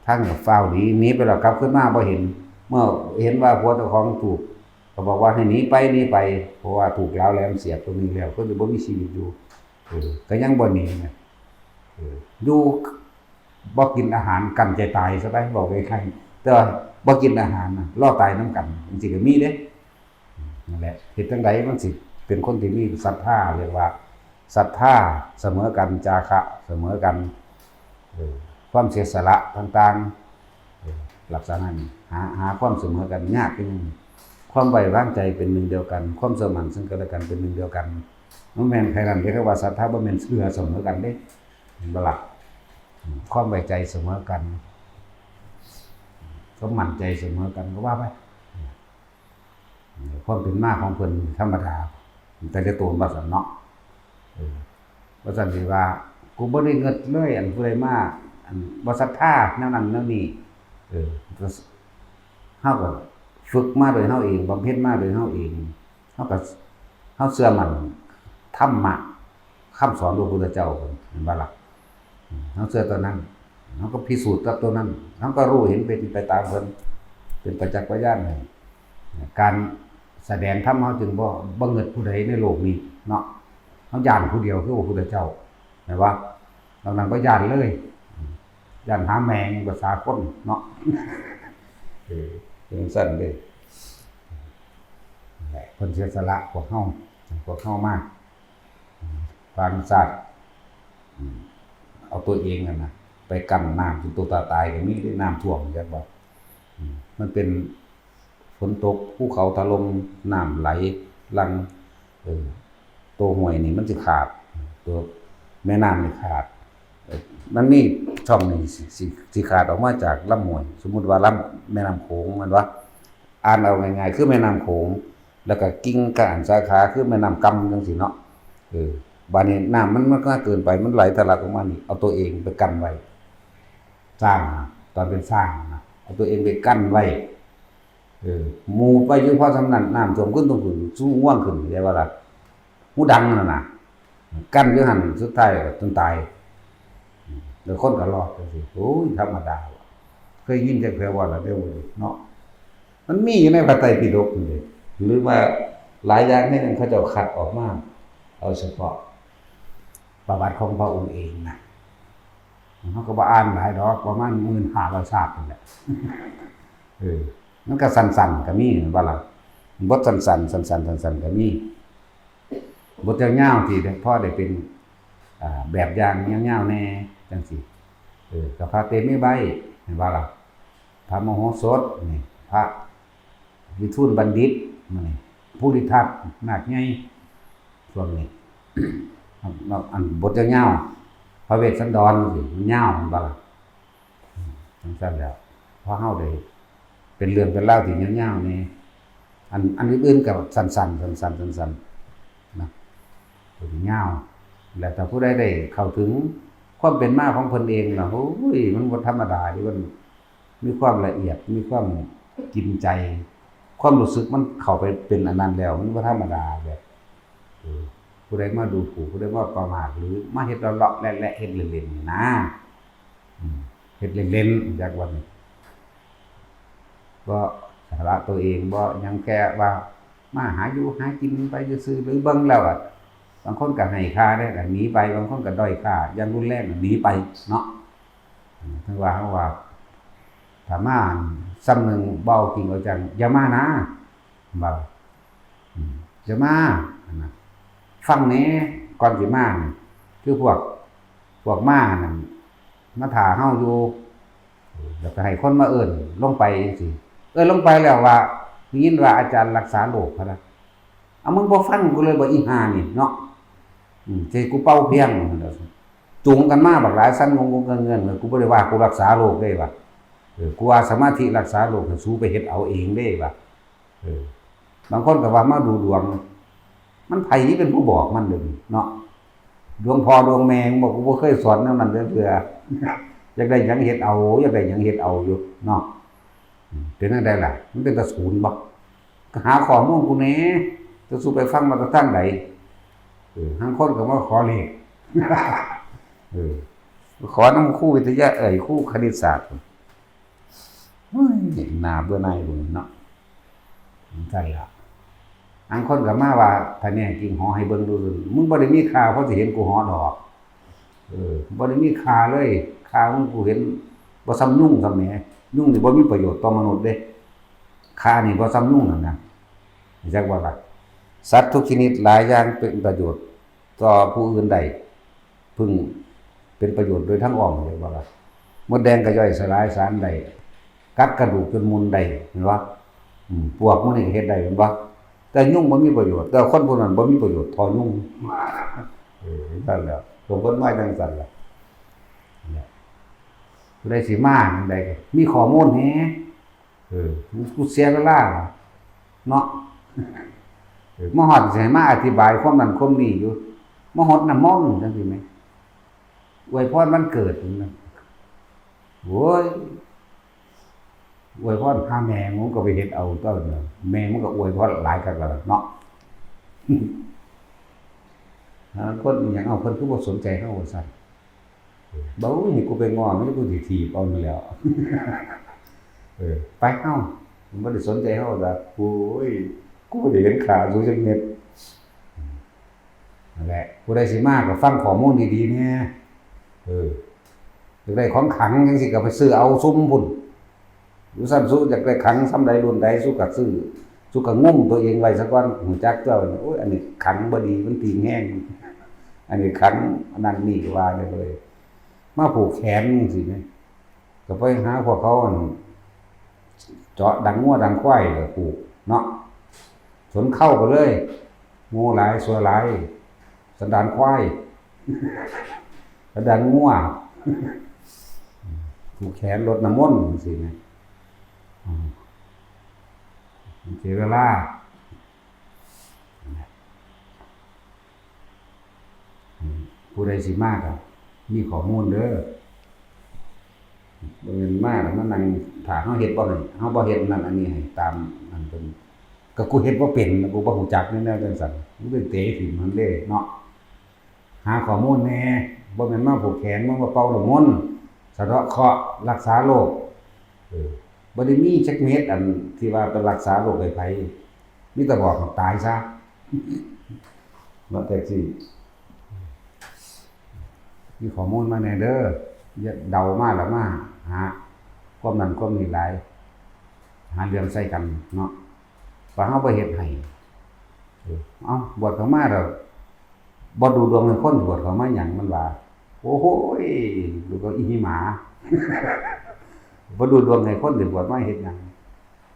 ทั้งกับฟ้าวหนีไปแล้วกลับขึ้นมาบ่เห็นเมื่อเห็นว่าผัวเจ้าของถูกก็บอกว่าให้หนีไปเพราะว่าถูกแล้วแหลมเสียบตรงนี้แล้วก็จะบ่มีชีวิตอยู่ก็ยังบ่หนีนะอยู่บ่กินอาหารกันใจตายซะได้บอกใครๆแต่ว่าบ่กินอาหารน่ะรอตายนำกันจริงๆก็มีเด้นั่นแหละเฮ็ดจังไดมันสิเป็นคนที่มีศรัทธาเรียกว่าศรัทธาเสมอกันจาคะเสมอกันความเสียสละต่างๆลักษณะนี้หาความเสมอกันยากเป็นความไว้วางใจเป็นหนึ่งเดียวกันความสมั่นซึ่งกันและกันเป็นหนึ่งเดียวกันบ่แม่นใครนั้นเรียกว่าศรัทธาบ่แม่นเชื่อเสมอกันเด้บ่ล่ะความไว้ใจเสมอกันความมั่นใจเสมอกันก็ว่าไปความเป็นมาของเพิ่นธรรมดาแต่ละตัวบ่ซั่นเนาะบ่ซั่นสิว่ากูบ่ได้เงิดเลยอันผู้ใดมาอันบ่ศรัทธาแนวนั้นแนวนี้เฮาก็ฝึกมาโดยเฮาเองบำเพ็ญมาโดยเฮาเองเฮาเชื่อมั่นธรรมะคำสอนของพระพุทธเจ้าเห็นบ่ล่ะเฮาเชื่อตัวนั้นเฮาก็พิสูจน์กับตัวนั้นเฮาก็รู้เห็นเป็นไปตามเพิ่นเป็นประจักษ์พยานให้การแสดงธรรมเฮาจึงบ่เงิดผู้ใดในโลกนี้เนาะเฮาย่านผู้เดียวคือพระพุทธเจ้าแม่นบ่นอกนั้นบ่ย่านเลยย่านหาแมงภาษาคนเนาะเป็นสั่นเด้เพิ่นเสียสละพวกเฮามากความสัตย์เอาตัวเองนั่นน่ะไปกั้นน้ำจนตัวตายก็มีได้น้ำท่วมจังบ่มันเป็นฝนตกภูเขาถล่มน้ำไหลหลังตัวห้วยนี่มันสิขาดตัวแม่น้ำนี่ขาดมันมีช่องนี่สิขาดออกมาจากลำห้วยสมมุติว่าลำแม่น้ำโขงมันว่าอ่านเอาง่ายๆคือแม่น้ำโขงแล้วก็กิ่งก้านสาขาคือแม่น้ำกำจังซี่เนาะบัดนี้น้ำมันก็เกินไปมันไหลทะลักออกมานี่เอาตัวเองไปกั้นไว้สร้างตอนเป็นสร้างนะเอาตัวเองไปกั้นไว้หมู่ไปอยู่พอสำนั้นน้ำท่วมขึ้นตรงขึ้นสูงง่วงขึ้นได้ว่าล่ะหูดังนั่นน่ะกั้นอยู่หั่นสุดท้ายจนตายแล้วคนก็รอดจังซี่โอ้ยธรรมดาเคยยินจักเทื่อว่าล่ะเด้อเนาะมันมีอยู่ในพระไตรปิฎกนี่หรือว่าหลายอย่างนี่เขาเจ้าคัดออกมาเอาเฉพาะประวัติของพระองค์เองนะเขาก็บ่อ่านหลายดอกประมาณ15,000 ชาตินั่นแหละมันก็สั้นๆก็มีว่าล่ะบทสั้นๆก็มีบทยาวๆที่พ่อได้เป็นแบบอย่างยาวๆแน่จังซี่กับพระเตมิใบเห็นว่าล่ะพระมโหสถนี่พระวิทูลบัณฑิตนี่ผู้ฤทธัตถ์นาคใหญ่ช่วงนี้อันบทยาวๆพระเวสสันดรสิมันยาวมันบ่ล่ะจังซั่นแล้วพอเฮาได้เป็นเรื่องเป็นราวที่ยาวๆนี่อันอื่นๆก็สั้นๆนะตัวยาวแล้วถ้าผู้ใดได้เข้าถึงความเป็นมาของเพิ่นเองล่ะโอ้ยมันบ่ธรรมดาดิมันมีความละเอียดมีความกินใจ ความรู้สึกมันเข้าไปเป็นอันนั้นแล้วมันบ่ธรรมดาแบบผู้ใดมาดูถูกผู้ใดมาประมาทหรือมาเฮ็ดเลาะๆแหละๆเฮ็ดเล่นๆนี่นะเฮ็ดเล่นๆจากวันนี้บ่สาระตัวเองบ่หยังแค่ว่ามาหาอยู่หากินไปซื่อๆหรือเบิ่งแล้วอะบางคนก็ให้ค่าได้ก็หนีไปบางคนก็ด้อยค่าอย่างรุนแรงก็หนีไปเนาะถึงว่าเฮาว่าถ้ามาซ้ำหนึ่งเบาจริงเอาจังอย่ามานะบ่อย่ามานะฟังแหน่ก่อนสิมาคือพวกมานั่นมาท่าเฮาอยู่แล้วก็ให้คนมาเอิ้นลงไปจังซี่ลงไปแล้วว่าได้ยินว่าอาจารย์รักษาโรคพะนะเอามึงบ่ฟังกูเลยบ่อีห่านี่เนาะสิกูเป่าเพียงจูงกันมาบักหลายสั่นงงๆเงินๆกูบ่ได้ว่ากูรักษาโรคได้ว่ากูว่าสมาธิรักษาโรคให้สู้ไปเฮ็ดเอาเองเด้ว่าบางคนก็ว่ามาดูดวงมันไผเป็นผู้บอกมันเด้อเนาะดวงพ่อดวงแม่บอกกูบ่เคยสอนแนวนั้นเด้อเทื่ออยากได้หยังเฮ็ดเอาอยากได้หยังเฮ็ดเอาอยู่เนาะเป็นจังได๋ล่ะมันเป็นตะศูนย์บ่ก็หาข้อมูลกูแหน่จะสู้ไปฟังมาจากทางใดบางคนก็มาขอเลขขอนำครูวิทยาครูคณิตศาสตร์เฮ้ยน่าเบื่อหน่ายพุ่นเนาะใช่ล่ะบางคนก็มาว่าถ้าแน่จริงหอให้เบิ่งดูมึงบ่ได้มีค่าเพราะสิเห็นกูหอดอกบ่ได้มีค่าเลยค่ามึงกูเห็นบ่ซ้ำยุ่งซ้ำแหมยุ่งนี่บ่มีประโยชน์ต่อมนุษย์เด้ค่านี่บ่ซ้ำยุ่งนั่นนะจักว่าล่ะสัตว์ทุกชนิดหลายอย่างเป็นประโยชน์ต่อผู้อื่นใดพึงเป็นประโยชน์โดยทั้งอ้อมเลยว่าล่ะมดแดงก็ย่อยสลายสารใดกัดกระดูกจนมุนใดเห็นบ่ปวกมันนี่ก็เฮ็ดได้เห็นบ่แต่ยุ่งบ่มีประโยชน์แต่คนพวกนั้นบ่มีประโยชน์เท่ายุ่งนั่นแหละผมเพิ่นว่าจังซั่นล่ะผู้ใดสิมาจังไดก็มีข้อมูลแหน่กูเสียเวลาเนาะมาฮอดสิให้มาอธิบายความนั้นความนี้อยู่มาฮอดน้ำมนต์จังซี่แหมอวยพรวันเกิดนั่นโอ้ยอวยพรหาแม่มึงก็ไปเฮ็ดเอาต้นแม่มึงก็อวยพรหลายคักแล้วเนาะคนอหยังเอาเพิ่นคือบ่สนใจเฮาว่าซั่นบ่ให้กูไปง้อมันกูสิถีบเอานั่นแหล้วไปเฮามันบ่ได้สนใจเฮาดอกโอ้ยกูบ่ได้เห็นค่าอยู่จักเม็ดนั่นแหละผู้ใดสิมาก็ฟังข้อมูลดีๆแหน่อยากได้ของขลังจังซี่ก็ไปซื้อเอาซุมพุ่นอยู่ซั่นสู้อยากได้ขลังซำใดรุ่นใดสู้ก็ซื้อสู้ก็งุ้มตัวเองไว้ซะก่อนฮู้จักเจ้าโอ้ยอันนี้ขลังบ่ดีมันตีนแห้งอันนี้ขลังอันนั้นนี่ว่าได้เลยมาผูกแขนจังซี่แหมก็ไปหาพวกเขาเจาะดังงัวดังควายก็ผูกเนาะสนเข้าไปเลยงูหลายสัวหลายสันดานควายสันดานงัวผูกแขนรดน้ำมนต์จังซี่แหมเสียเวลาผู้ใดสิมากมีข้อมูลเด้อบ่แม่นมาแล้วมานั่งถ้าเฮาเฮ็ดบ่ให้เฮาบ่เฮ็ดนั่นอันนี้ให้ตามอันเป็นก็กูเฮ็ดบ่เป็นกูบ่ฮู้จักแนวจังซั่นมันเป็นเตะถิ่มมันเด้เนาะหาข้อมูลแหน่บ่แม่นมาผูกแขนมาเป่าน้ำมนต์สะเดาะเคราะห์รักษาโรคบ่ได้มีจักเม็ดอันที่ว่าเป็นรักษาโรคให้ไผมีแต่บอกให้ตายซะเนาะแต่สิมีข้อมูลมาแน่เด้ออย่าเดามาแล้วมาหาความนั้นความนี้หลายหาเรื่องใส่กันเนาะว่าเฮาบ่เฮ็ดให้เอ้าบวชเข้ามาแล้วบ่ดูดวงให้คนบวชเข้ามาหยังมันว่าโอ้โหดูก็อีหมาบ่ดูดวงให้คนสิบวชมาเฮ็ดหยัง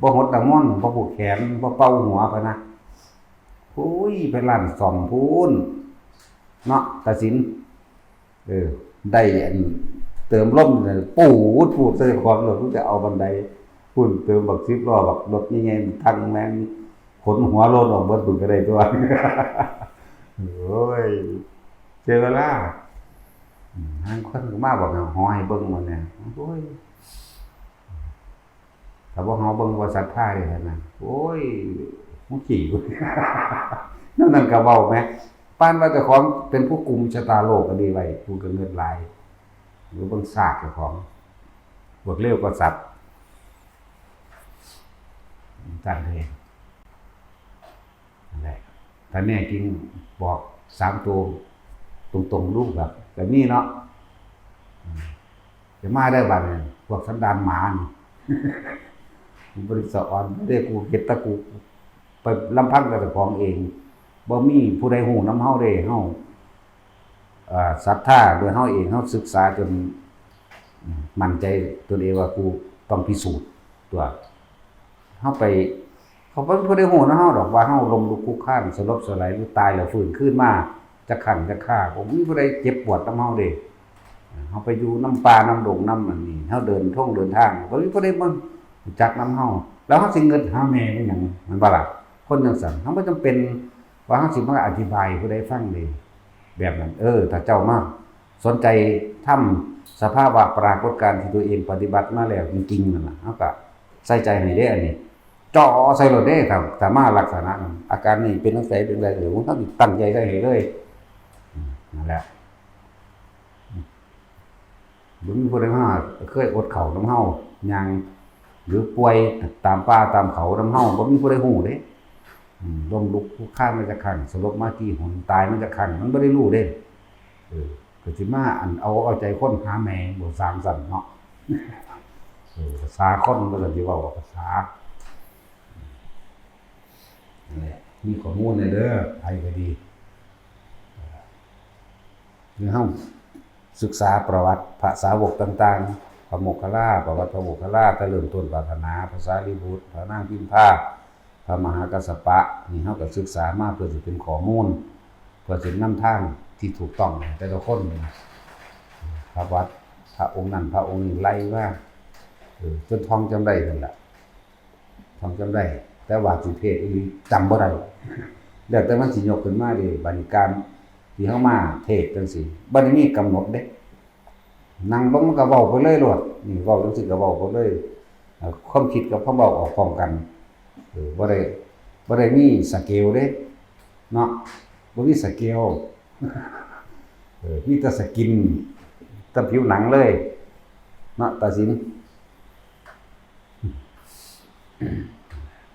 บ่หดน้ำมนต์บ่ผูกแขนบ่เป่าหัวพะนะโอ้ยไปร้านซ่อมพูนเนาะตัดสินได้อันเติมลมปูดใส่ของรถจะเอาบันไดพุ่นเติมบัก10ล้อบักรถยังไงทั้งแม่งขนหัวโลนออกเบิดพุ่นก็ได้ตัวโอ้ยเสียเวลาทางคนก็มาบอกหอให้เบิ่งมันเนี่ยโอ้ย ถ้าบ่เฮาเบิ่งว่าศรัทธาได้ขนาดนั้นโอ้ยมันขี้กู นั่นก็เว้าแหมปานว่าเจ้าของเป็นผู้กุมชะตาโลกก็ดีไว้ผู้ก็เงินหลายหรือเบิ่งซากเจ้าของพวกเลวก็สัตว์ตั้งเลยนั่นแหละถ้าแน่จริงบอก3ตัวตรงๆรูปแบบแต่นี่เนาะจะมาได้บัดนี้พวกสันดานหมานี่ บริษัทอ่อนบ่ได้กูเฮ็ดแตะกูไปลำพังแต่เจ้าของเองบ่มีผู้ใดฮู้นำเฮาเด้เฮาศรัทธาโดยเฮาเองเฮาศึกษาจนมั่นใจตัวเองว่ากูต้องพิสูจน์ตัวเฮาไปเขาบ่ผู้ใดฮู้นำเฮาดอกว่าเฮาล้มลุกคลุกคลานสลบสลายหรือตายแล้วฟื้นขึ้นมาจะขังจะฆ่าบ่มีผู้ใดเจ็บปวดนำเฮาเด้เฮาไปอยู่น้ำป่าน้ำดงน้ำอันนี้เฮาเดินท่องเดินทางบ่มีผู้ใดมารู้จักนำเฮาแล้วเฮาสิเงินหาแม่มันหยังมันบ่ล่ะคนจังซั่นเฮาบ่จำเป็นว่าเฮาสิมาอธิบายผู้ใดฟังเด้แบบนั้นถ้าเจ้ามาสนใจทำสภาวะปรากฏการณ์ที่ตัวเองปฏิบัติมาแล้วจริงๆนั่นน่ะเฮาก็ใส่ใจให้เด้อันนี้จ่อใส่รถเด้ถ้ามาลักษณะนั้นอาการนี้เป็นจังไสเป็นไรหรือมันต้องตั้งใจใส่ให้เลยนั่นแหละบ่มีผู้ใดมาเคยอดข้าวนำเฮาย่างหรือป่วยตามป่าตามเขานำเฮาบ่มีผู้ใดฮู้เด้ล้มลุกคลุกคลานมาจากขังสลบมากี่หนตายมาจากขังมันบ่ได้รู้เด้ก็สิมาเอาใจคนหาแม่บ่สร้างสรรค์เนาะภาษาคนก็สิเว้าภาษานั่นแหละมีข้อมูลเด้อไผก็ดีคือเฮาศึกษาประวัติพระสาวกต่างๆพระโมคคัลลาประวัติพระโมคคัลลาแต่เริ่มต้นศาสนาพระสารีบุตรพระนางพิมพาพระมหากัสสปะนี่เฮาก็ศึกษามาเพื่อสิเป็นข้อมูลเพื่อสินำทางที่ถูกต้องแต่ละคนพระวัดพระองค์นั้นพระองค์นี้ไล่ว่าจนท่องจำได้นั่นแหละท่องจำได้แต่ว่าสิเทศอีจำบ่ได้แล้วแต่มันสิยกขึ้นมาดิบัดนี้การที่เฮามาเทศจังซี่บ่ได้มีกำหนดเด้นั่งลงมันก็เว้าไปเลยโลดนี่เว้าจังซี่ก็เว้าไปเลยความคิดกับความเว้าออกพร้อมกันบ่ได้มีสเกลเด้เนาะบ่มีสเกลมีแต่สกินแต่ผิวหนังเลยเนาะตาสิน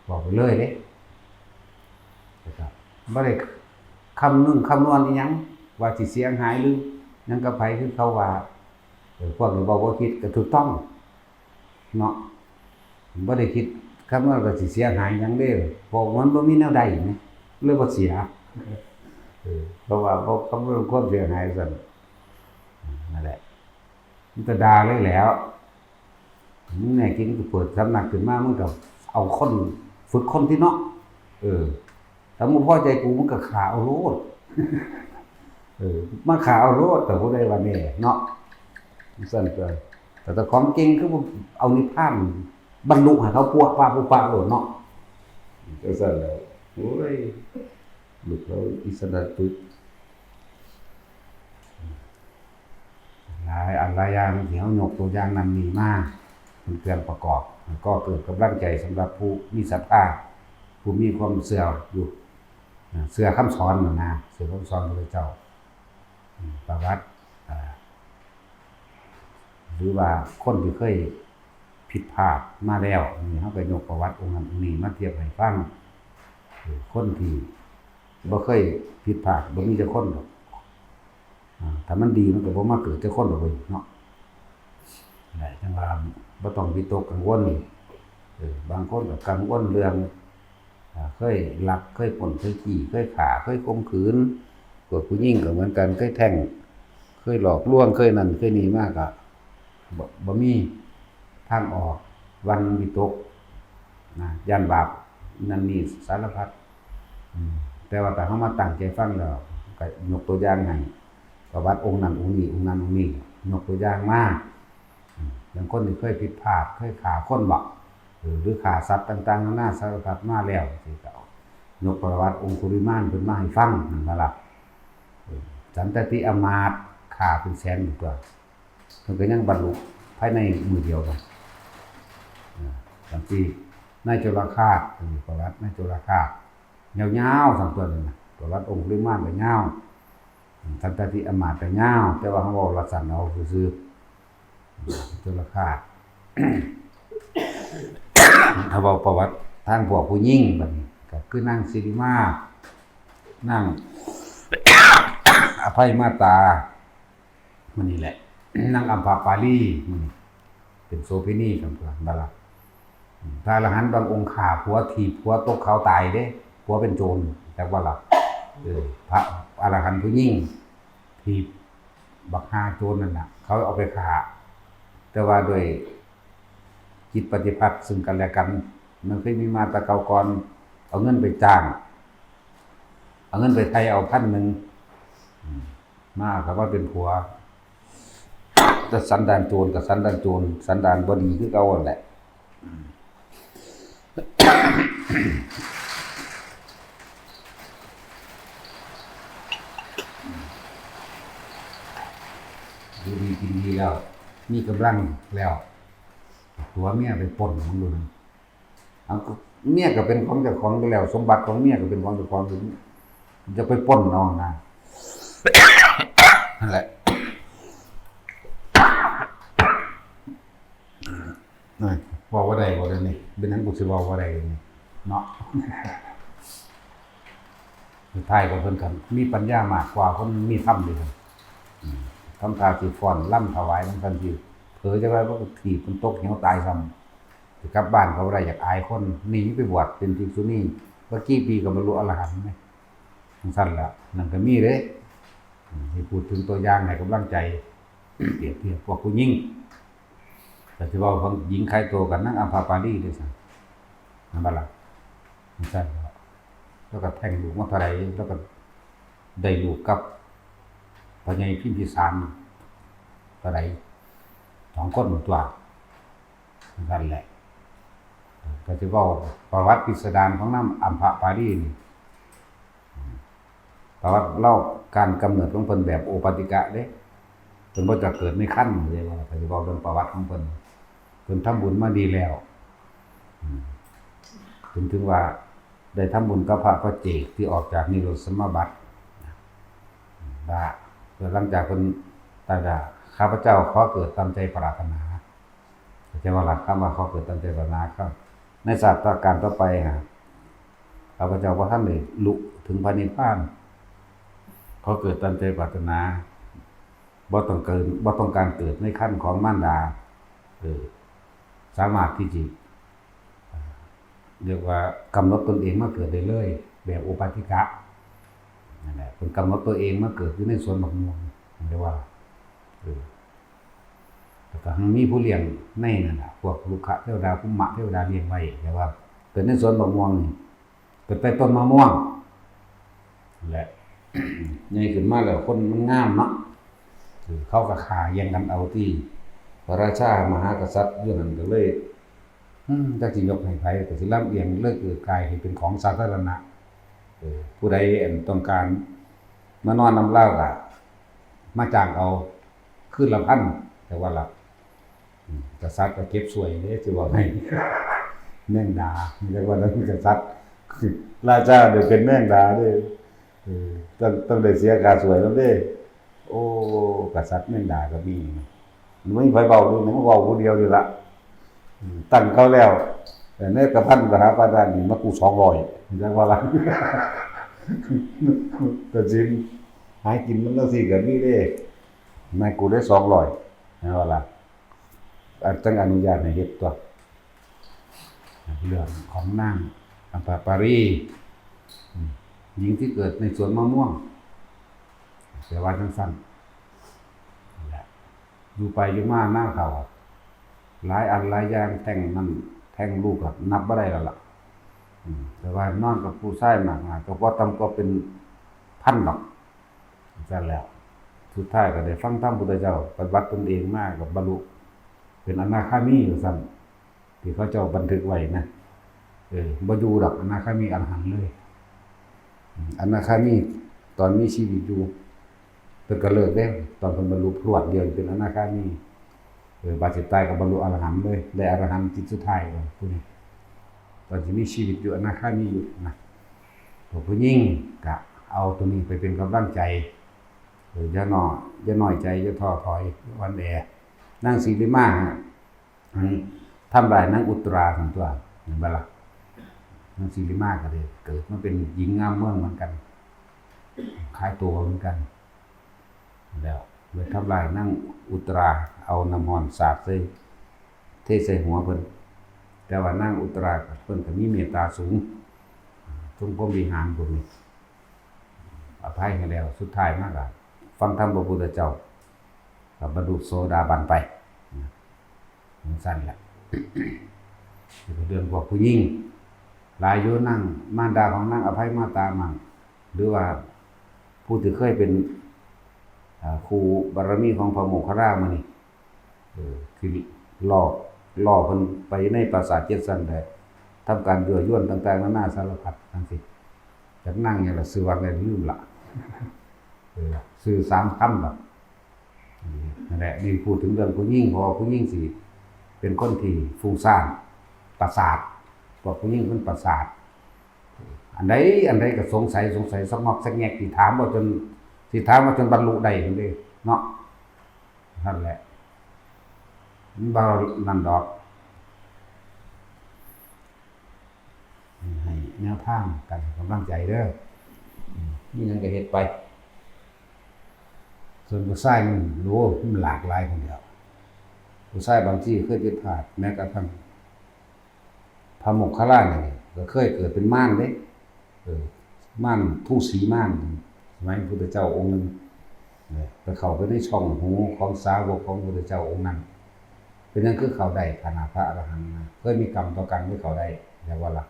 บอกไปเลยเด้นะครับบ่ได้คำนึงคำนวณอีหยังว่าสิเสียหายหรือหยังกับไผคือเขาว่าพวกนี้บอกว่าคิดก็ถูกต้องเนาะบ่ได้คิดคำว่าก็สิเสียหายหยังเด้เพราะมันบ่มีแนวใดนี่เลยบ่เสียเพราะว่าบ่คำว่าความเสียหายซั่นนั่นแหละมันก็ด่าเลยแล้วมึงแน่จริงก็เปิดสำนักขึ้นมามึงก็เอาคนฝึกคนที่เนาะถ้ามึงพอใจกูมึงก็ขาเอาโลดมาขาเอาโลดแต่ผู้ใดว่าแน่เนาะซั่นก็แต่ของจริงคือเอานิพพานบรรลุให้เขาพวกป้าผู้ป้าโลดเนาะก็ซั่นแล้วโอ้ยลูกเราอิสระตึกหลายอันหลายอย่างที่เฮายกตัวอย่างนั้นมีมาเป็นเครื่องประกอบก็เกิดกำลังใจสำหรับผู้มีศรัทธาผู้มีความเชื่ออยู่เชื่อคำสอนนั่นนะเชื่อคำสอนพระพุทธเจ้าประวัติหรือว่าคนที่เคยผิดพลาดมาแล้วนี่เฮาก็ยกประวัติองค์นั้นองค์นี้มาเทียบให้ฟังคนที่บ่เคยผิดพลาดบ่มีจักคนดอกถ้ามันดีมันก็บ่มาเกิดจักคนดอกเว้ยเนาะได้จังว่าบ่ต้องวิตกกังวลบางคนก็กังวลเรื่องเคยลักเคยปล้นเคยจี้เคยฆ่าเคยข่มขืนพวกผู้หญิงก็เหมือนกันเคยแทงเคยหลอกลวงเคยนั่นเคยนี่มาก็บ่มีทางออกวันวิตกย่านบาปนั่นนี่สารพัดแต่ว่าแต่เฮามาตั้งใจฟังแล้วก็ยกตัวอย่างให้ประวัติองค์นั้นองค์นี้องค์นั้นองค์นี้ยกตัวอย่างมาอย่างคนที่เคยผิดพลาดเคยฆ่าคนบ่หรือฆ่าสัตว์ต่างๆนานาสารพัดมาแล้วสิก็ยกประวัติองคุลิมานขึ้นมาให้ฟังนั่นล่ะสันตติอมาตย์ฆ่าเป็นแสนตัวเพิ่นก็ยังบรรลุภายในมื้อเดียวเนาะ บางทีนายจุลคาสประวัตินายจุลคาสยาวๆทั้งตัวเลยนะประวัติองค์ลิมานก็ยาวทั้งที่อมาตย์ก็ยาวแต่ว่าเขาบอกลักษณะเอาซื่อจุลคาส ถ้าบอกประวัติทางพวกผู้หญิงแบบนี้ก็คือนางสิริมา นั่ง อภัยมาตามันนี่แหละนั่งอัมพาปาลีมันเป็นโสเภณีกันตัวบาลาพระอรหันต์บางองค์ขาผัวถีบผัวตกเขาตายเด้ผัวเป็นโจรแต่ว่าล่ะพระอรหันต์ผู้ยิ่งถีบบักฮาโจรนั่นน่ะเขาเอาไปฆ่าแต่ว่าด้วยจิตปฏิปักษ์ซึ่งกันและกันมันเคยมีมาแต่เก่าก่อนเอาเงินไปจ้างเอาเงินไปไทยเอา1,000มาก็ว่าเป็นผัวแต่สันดานโจรกับสันดานโจรสันดานบ่ดีคือเก่าแหละดูดีกินดีแล้วมีกำลังแล้วตัวเมียไปปล้นของดูนะเอาเมียก็เป็นของเจ้าของไปแล้วสมบัติของเมียก็เป็นของเจ้าของจะไปปล้นเอานะนั่นแหละบอกว่าใดบอกได้นี่เป็นนั้นกูสิบอกว่าใดนี่เนาะสุดท้ายก็เพิ่นกันมีปัญญามากกว่าคนมีธรรมด้วยกันทำตาสิฟ้อนล่ำถวายทั้งทันทีเผลอจังได๋บ่ถีบเพิ่นตกเหวตายซ้ำสิกลับบ้านเขาบ่ได้อยากอายคนหนีไปบวชเป็นภิกษุณีบ่กี่ปีก็บรรลุอรหันต์แม่จังซั่นล่ะนั่นก็มีเด้ให้พูดถึงตัวอย่างให้กำลังใจเปรียบเทียบพวกผู้หญิงแต่ที่ว่าของหญิงใครโตกันนั่งอัมพาปาลีด้วยซ้ำนั่นบ่ล่ะจังซั่นแล้วก็แท่งลูกมาเท่าใดแล้วก็ได้ลูกกับพญาพิมพิสารเท่าใด2คนตัวนั่นแหละก็สิเว้าประวัติพิสดารของนำอัมพาปาลีนี่ประวัติเล่าการกำเนิดของเพิ่นแบบโอปาติกะเด้เพิ่นบ่จะเกิดในคันเลยว่าก็สิเว้าเรื่องประวัติของเพิ่นทำบุญมาดีแล้วถึงว่าได้ทำบุญกับพระเจกที่ออกจากนิโรธสมาบัติว่าหลังจากเพิ่นตายแล้วข้าพเจ้าขอเกิดตามใจปรารถนาจะว่าหลักคำว่าขอเกิดตามใจปรารถนาครับในศาสตราการต่อไปข้าพเจ้าบ่ทันได้ลุถึงพระนิพพานขอเกิดตามใจปรารถนาบ่ต้องการเกิดในขั้นของมารดาสามารถที่จะเรียกว่ากำหนดตนเองมาเกิดได้เลยแบบโอปาติกะนั่นแหละเป็นกำหนดตัวเองมาเกิดอยู่ในสวนมะม่วงเรียกว่าแต่ก็มีผู้เลี้ยงในนั่นน่ะพวกลูกค้าเทวดาภูมิเทวดาเลี้ยงไว้แต่ว่าเกิดในสวนมะม่วงนี่เกิดใต้ต้นมะม่วงแหละใหญ่ขึ้นมาแล้วคนมันงามเนาะเขาก็ฆ่าแย่งกันเอาที่พระราชามหากษัตริย์อยู่นั่นก็เลยจักสิยกให้ไผก็สิลำเอียงเลิกเกิดกายให้เป็นของสาธารณะผู้ใดต้องการมานอนนำเล่าก็มาจ้างเอาคืนละพันแต่ว่าละกษัตริย์ก็เก็บสวยเด้สิว่าให้แม่งดาไม่ใช่ว่านั้นกษัตริย์ราชาได้เป็นแม่งดาเด้ต้องได้เสียค่าสวยนำเด้โอ้กษัตริย์แม่งดาก็มีมันไม่ไผเว้าด้วยมันเว้าผู้เดียวนี่ล่ะตั้งเขาแล้วแต่ในกระพันมหาปาดานนี่มากู200จังว่าล่ะแต่จริงหากินมันจังซี่ก็มีเด้แม่กูได้200นะว่าล่ะจังอนุญาตให้เฮ็ดตัวเรื่องของนางอัมพาปารีหญิงที่เกิดในสวนมะม่วงแต่ว่าจังซั่นอยู่ไปอยู่มาหน้าเขาหลายอันหลายอย่างแท่งลูกก็นับบ่ได้แล้วล่ะแต่ว่านอนกับผู้ชายมากๆก็บ่ต่ำกว่าเป็นพันดอกซั่นแล้วสุดท้ายก็ได้ฟังธรรมพุทธเจ้าปฏิบัติตนเองมาก็บรรลุเป็นอนาคามีอยู่ซั่นที่เขาเจ้าบันทึกไว้นะบ่อยู่ดอกอนาคามีอรหันต์เลยอนาคามีตอนมีชีวิตอยู่เพิ่นก็เลิกแล้วตอนเพิ่นบรรลุพรวดเดียวเป็นอนาคามี บาดเจ็บตายกับบรรลุอรหันต์เลยได้อรหันต์จิตสุดท้ายผู้นี้ตอนที่มีชีวิตอยู่อนาคามีอยู่นะผู้หญิงก็เอาตัวนี้ไปเป็นกำลังใจอย่าน้อยใจอย่าท้อถอยวันแอนั่งศิริมาทำลายนางอุตราของตัวเห็นบ่ล่ะนางศิริมาก็เลยเกิดมาเป็นหญิงงามเมืองเหมือนกันคล้ายตัวเหมือนกันแล้วเลยทำลายนางอุตราเอาน้ำมนต์สาดใส่เทใส่หัวเพิ่นแต่ว่านางอุตราเพิ่นก็มีเมตตาสูงทรงพรหมวิหารพวกนี้อภัยให้แล้วสุดท้ายมากอ่ะฟังธรรมพระพุทธเจ้ากับบรรลุโสดาบันไปมันสั้นแหละเรื่องพวกผู้หญิงหลายอยู่นั่งมารดาของนางอภัยมาตามั่งหรือว่าผู้ที่เคยเป็นครูบารมีของพระโมคคัลลามานี่คือล่อเพิ่นไปในปราสาทเจ็ดสั้นได้ทำการยั่วยวนต่างๆนานาสารพัดทั้งสิ้นจากนั่งอย่างละซื้อวังได้ลืมละซื้อ3 คำแบบนั่นแหละนี่พูดถึงเรื่องผู้หญิงเพราะผู้หญิงสิเป็นคนที่ฟุ้งซ่านประสาทพวกผู้หญิงเป็นประสาทอันใดก็สงสัยสักงอกสักแงกที่ถามว่าจนบรรลุได้จังซี่เนาะนั่นแหละมันบ่นั่นดอกให้แนวทางกันกำลังใจเด้อนี่ยังก็เฮ็ดไปส่วนผู้ชายมันรู้มันหลากหลายคนเดียวผู้ชายบางที่เคยผิดพลาดแม้กระทั่งพระโมคคัลลาเนี่ยก็เคยเกิดเป็นม่านเด้ม่านทูสีม่านสมัยพระพุทธเจ้าองค์นึงไปเข้าไปในช่องหูของสาวกของพระพุทธเจ้าองค์นั้นเป็นนั่นคือเขาได้ฐานะพระอรหันต์นะเคยมีกรรมต่อกันที่เขาได้แต่ว่าล่ะ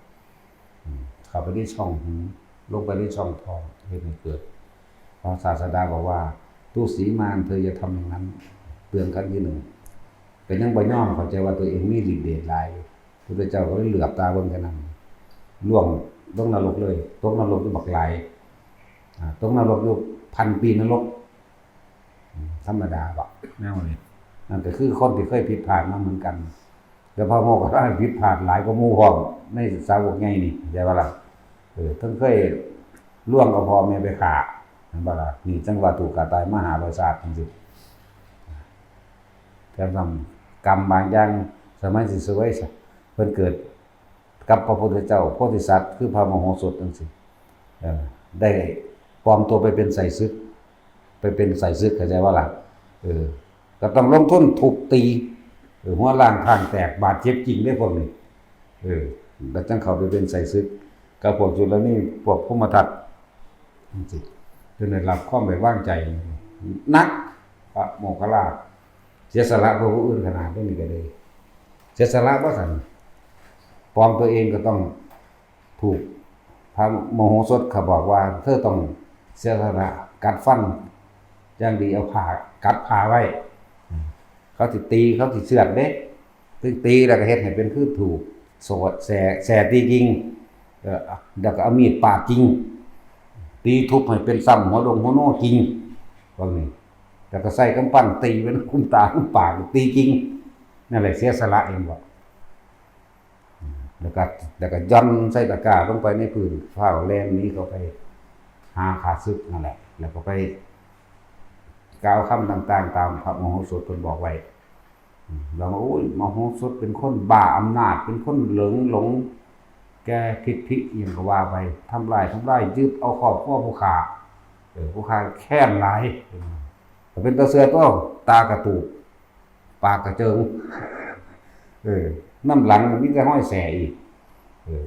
เข้าไปในช่องหูลงไปในช่องท้องเฮ็ดให้เกิดพระศาสดาบอกว่าตู้สีมารเธออย่าทำอย่างนั้นเตือนครั้งที่หนึ่งเป็นยังบ่ยอมเข้าใจว่าตัวเองมีฤทธิ์เดชหลายพระพุทธเจ้าก็เลยเหลือบตาเบิ่งแค่นั้นล่วงตกนรกเลยตกนรกอยู่บักหลายตกนรกอยู่1,000 ปีนรกธรรมดาบ่แนวนี้นั่นก็คือคนที่เคยผิดพลาดมาเหมือนกันแต่พระโมคคัลลาผิดพลาดหลายกว่าหมู่พร้อมในสาวกใหญ่นี่เข้าใจบ่ล่ะทั้งเคยล่วงเอาพ่อแม่ไปฆ่าเห็นบ่ล่ะนี่จังว่าถูกกาตายมหาบริษัทจังซี่แต่ทำกรรมบางอย่างสมัยสิสวยซะเพิ่นเกิดกับพระพุทธเจ้าโพธิสัตว์คือพระมโหสถจังซี่ได้ปลอมตัวไปเป็นไสศึกเข้าใจว่าล่ะก็ต้องลงทุนทุบตีหัวล้างข้างแตกบาดเจ็บจริงได้พวกนี้แล้วจังเข้าไปเป็นไสศึกกับพวกจุลนี่พวกพรหมทัตจังซี่จนได้รับความไว้วางใจนักพระโมคคัลลาเสียสละเพื่อผู้อื่นขนาดนี้ก็เลยเสียสละบ่ซั่นปลอมตัวเองก็ต้องถูกพระมโหสถเขาบอกว่าเธอต้องเสียสละกัดฟันอย่างดีเอาผ้ากัดผ้าไว้เขาสิตีเขาสิเชือดเด้ถึงตีแล้วก็เฮ็ดให้เป็นคือถูกโสดแสตีจริงแล้วก็เอามีดปาดจริงตีทุบให้เป็นซ้ำหัวดงหัวโน่จริงพวกนี้แล้วก็ใส่กำปั้นตีเป็นคุ้มตาคุ้มปากตีจริงนั่นแหละเสียสละเองบ่แล้วก็ย่อนใส่ตะกร้าลงไปในพื้นฟ้าแล่นนี้เขาไปหาข้าศึกนั่นแหละแล้วก็ไปกล่าวคำต่างๆตามพระมโหสถเพิ่นบอกไว้เราโอ้ยมโหสถเป็นคนบ้าอำนาจเป็นคนหลงแกทิฏฐิอย่างก็ว่าไปทำลายยึดเอาครอบครัวผู้ฆ่าผู้ฆ่าแค้นหลายเป็นตาเสือก็ตากระตูกปากกระเจิงน้ำหลังมีแต่ห้อยแสอีก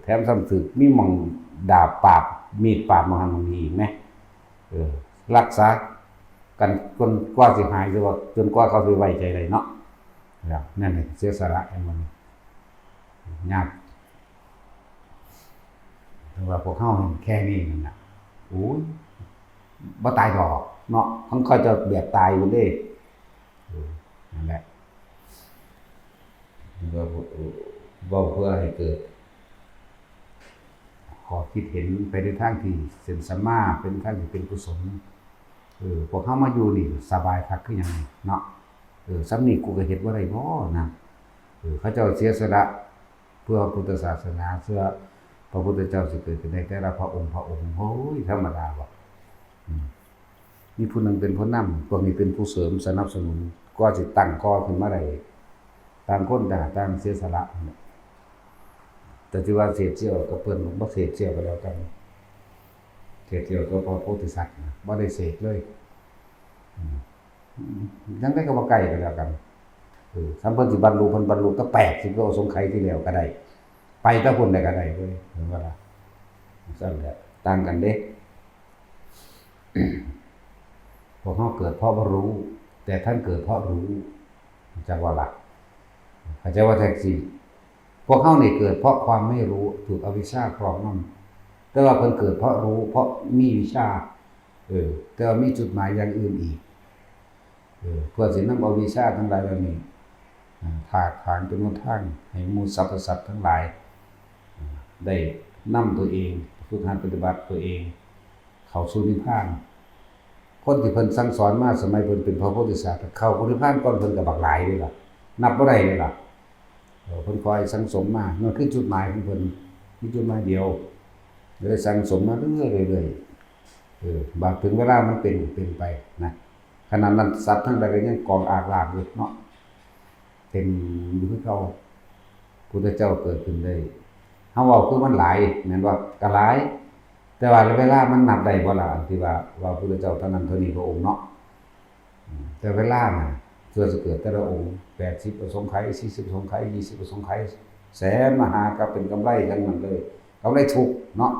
แถมซ้ำถึกมีหม่องดาบปาบมีดปาบมาหันมันมีอีกไหมรักษากันจนกว่าสิหายหรือว่าจนกว่าเขาสิไว้ใจได้เนาะนั่นแหละเสียสละให้มันยากแต่ว่าพวกเฮาแค่นี้นั่นน่ะโอ้ยบ่ตายดอกเนาะทั้งค่อยจะเบียดตายอยู่เด้นั่นแหละว่าเพื่อให้เกิดขอคิดเห็นไปในทางที่เป็นสัมมาเป็นทางที่เป็นกุศลพวกเฮามาอยู่นี่สบายคักคือหยังเนาะ ซ้ำนี่กูก็เฮ็ดบ่ได้บ่นะเขาเจ้าเสียสละเพื่อพุทธศาสนาเพื่อพระพุทธเจ้าสิเกิดขึ้นได้แต่ละพระองค์โอ้ยธรรมดาบ่มีผู้นึงเป็นผู้นำพวกนี้เป็นผู้เสริมสนับสนุนก็สิตั้งก่อขึ้นมาได้ต่างคนต่างเสียสละแต่ที่ว่าเสียเจียวกับเพิ่นบ่เสียเจียวก็แล้วกันเสียเจียวก็พระโพธิสัตว์บ่ได้เสกเลยยังได้ก็บ่ใกล้กันแล้วกันสัมเพิ่นสิบรรลุเพิ่นบรรลุก็80โลสงไขที่แล้วก็ได้ไปถ้าพุ่นได้ก็ได้เว้ยเห็นบ่ล่ะซั่นแหละต่างกันเด้ พวกเฮาเกิดเพราะบ่รู้แต่ท่านเกิดเพราะรู้จักว่าล่ะเข้าใจว่าแท็กซี่พวกเฮานี่เกิดเพราะความไม่รู้ถูกอวิชชาครอบงำแต่ว่าเพิ่นเกิดเพราะรู้เพราะมีวิชาแต่ว่ามีจุดหมายอย่างอื่นอีกเพื่อสินำเอาวิชาทั้งหลายเหล่านี้ถากถางจนหมดทางให้หมู่สรรพสัตว์ทั้งหลายได้นำตัวเองฝึกหัดปฏิบัติตัวเองเข้าสู่นิพพานคนที่เพิ่นสั่งสอนมาสมัยเพิ่นเป็นพระโพธิสัตว์เข้านิพพานก่อนเพิ่นก็บักหลายเด้ล่ะนับบ่ได้เลยล่ะเพิ่นคอยสั่งสมมานั่นคือจุดหมายของเพิ่นมีจุดหมายเดียวเลยสั่งสมมาเรื่อยๆบางถึงเวลามันเป็นไปนะขณะนั้นสัตว์ทั้งหลายก็ยังกองอากลากอยู่เนาะเต็มอยู่คือเก่าพุทธเจ้าเกิดขึ้นได้เฮาเว้าคือมันหลายแม่นบ่ก็หลายแต่ว่าเวลามันนับได้บ่ล่ะที่ว่าพุทธเจ้าเท่านั้นเท่านี้พระองค์เนาะแต่เวลาน่ะเพื่อจะเกิดแต่ละองค์80ประสงค์ไข40ประสงค์ไข20ประสงค์ไขแสนมหาก็เป็นกำไรทั้งนั้นเลยกำไรทุกเนาะ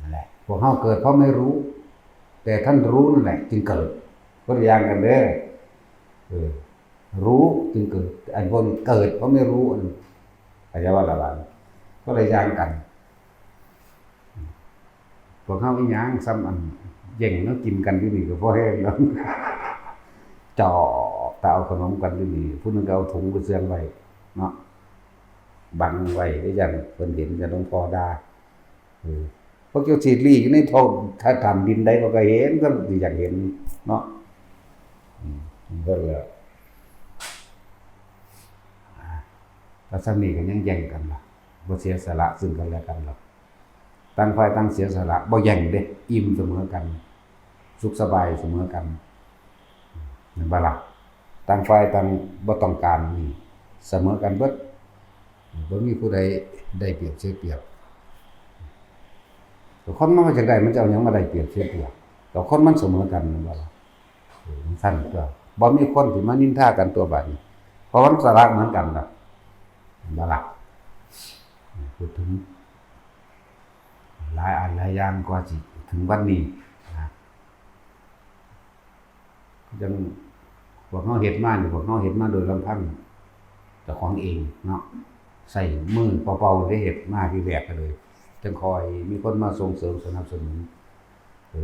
นั่นแหละพวกเฮาเกิดเพราะไม่รู้แต่ท่านรู้นั่นแหละจึงเกิดคนละอย่างกันเด้อรู้จึงเกิดอันบนเกิดเพราะไม่รู้อันเข้าใจว่าละบาดก็ละอย่างกันพวกเฮาอีหยังซ้ำอันแย่งเนาะกินกันอยู่นี่ก็พอแห้งแล้วจ่อตาเอาขนมกันอยู่นี่ผู้นึงก็เอาถุงไปเสื่องไว้เนาะบังไว้ได้อย่างเพิ่นเห็นจะต้องพอด่าพวกเจ้าฉีดลี่อยู่ในท้องถ้าทำดินได้ก็เห็นก็สิอยากเห็นเนาะก็เลยถ้าซ้ำนี่ก็ยังแย่งกันล่ะบ่เสียสละซึ่งกันและกันหรอกต่างฝ่ายต่างเสียสละบ่แย่งเด้อิ่มเสมอกันสุขสบายเสมอกันเห็นบ่ล่ะต่างฝ่ายต่างบ่ต้องการนี่เสมอกันเบิดบ่มีผู้ใดได้เปรียบเสียเปรียบคนมันมาจากใดมันจะเอาหยังมาได้เปรียบเสียเปรียบแต่คนมันเสมอกันแม่นบ่ล่ะมันซั่นตัวบ่มีคนที่มานินทากันตัวบัดนี้เพราะมันสาระเหมือนกันล่ะบ่ล่ะพูดถึงหลายอันหลายอย่างกว่าสิถึงวันนี้นะจังพวกเฮาเฮ็ดมานี่พวกเฮาเฮ็ดมาโดยลำพังเจ้าของเองเนาะใส่มือเปล่าๆได้เฮ็ดมาที่แรกก็เลยจังคอยมีคนมาส่งเสริมสนับสนุน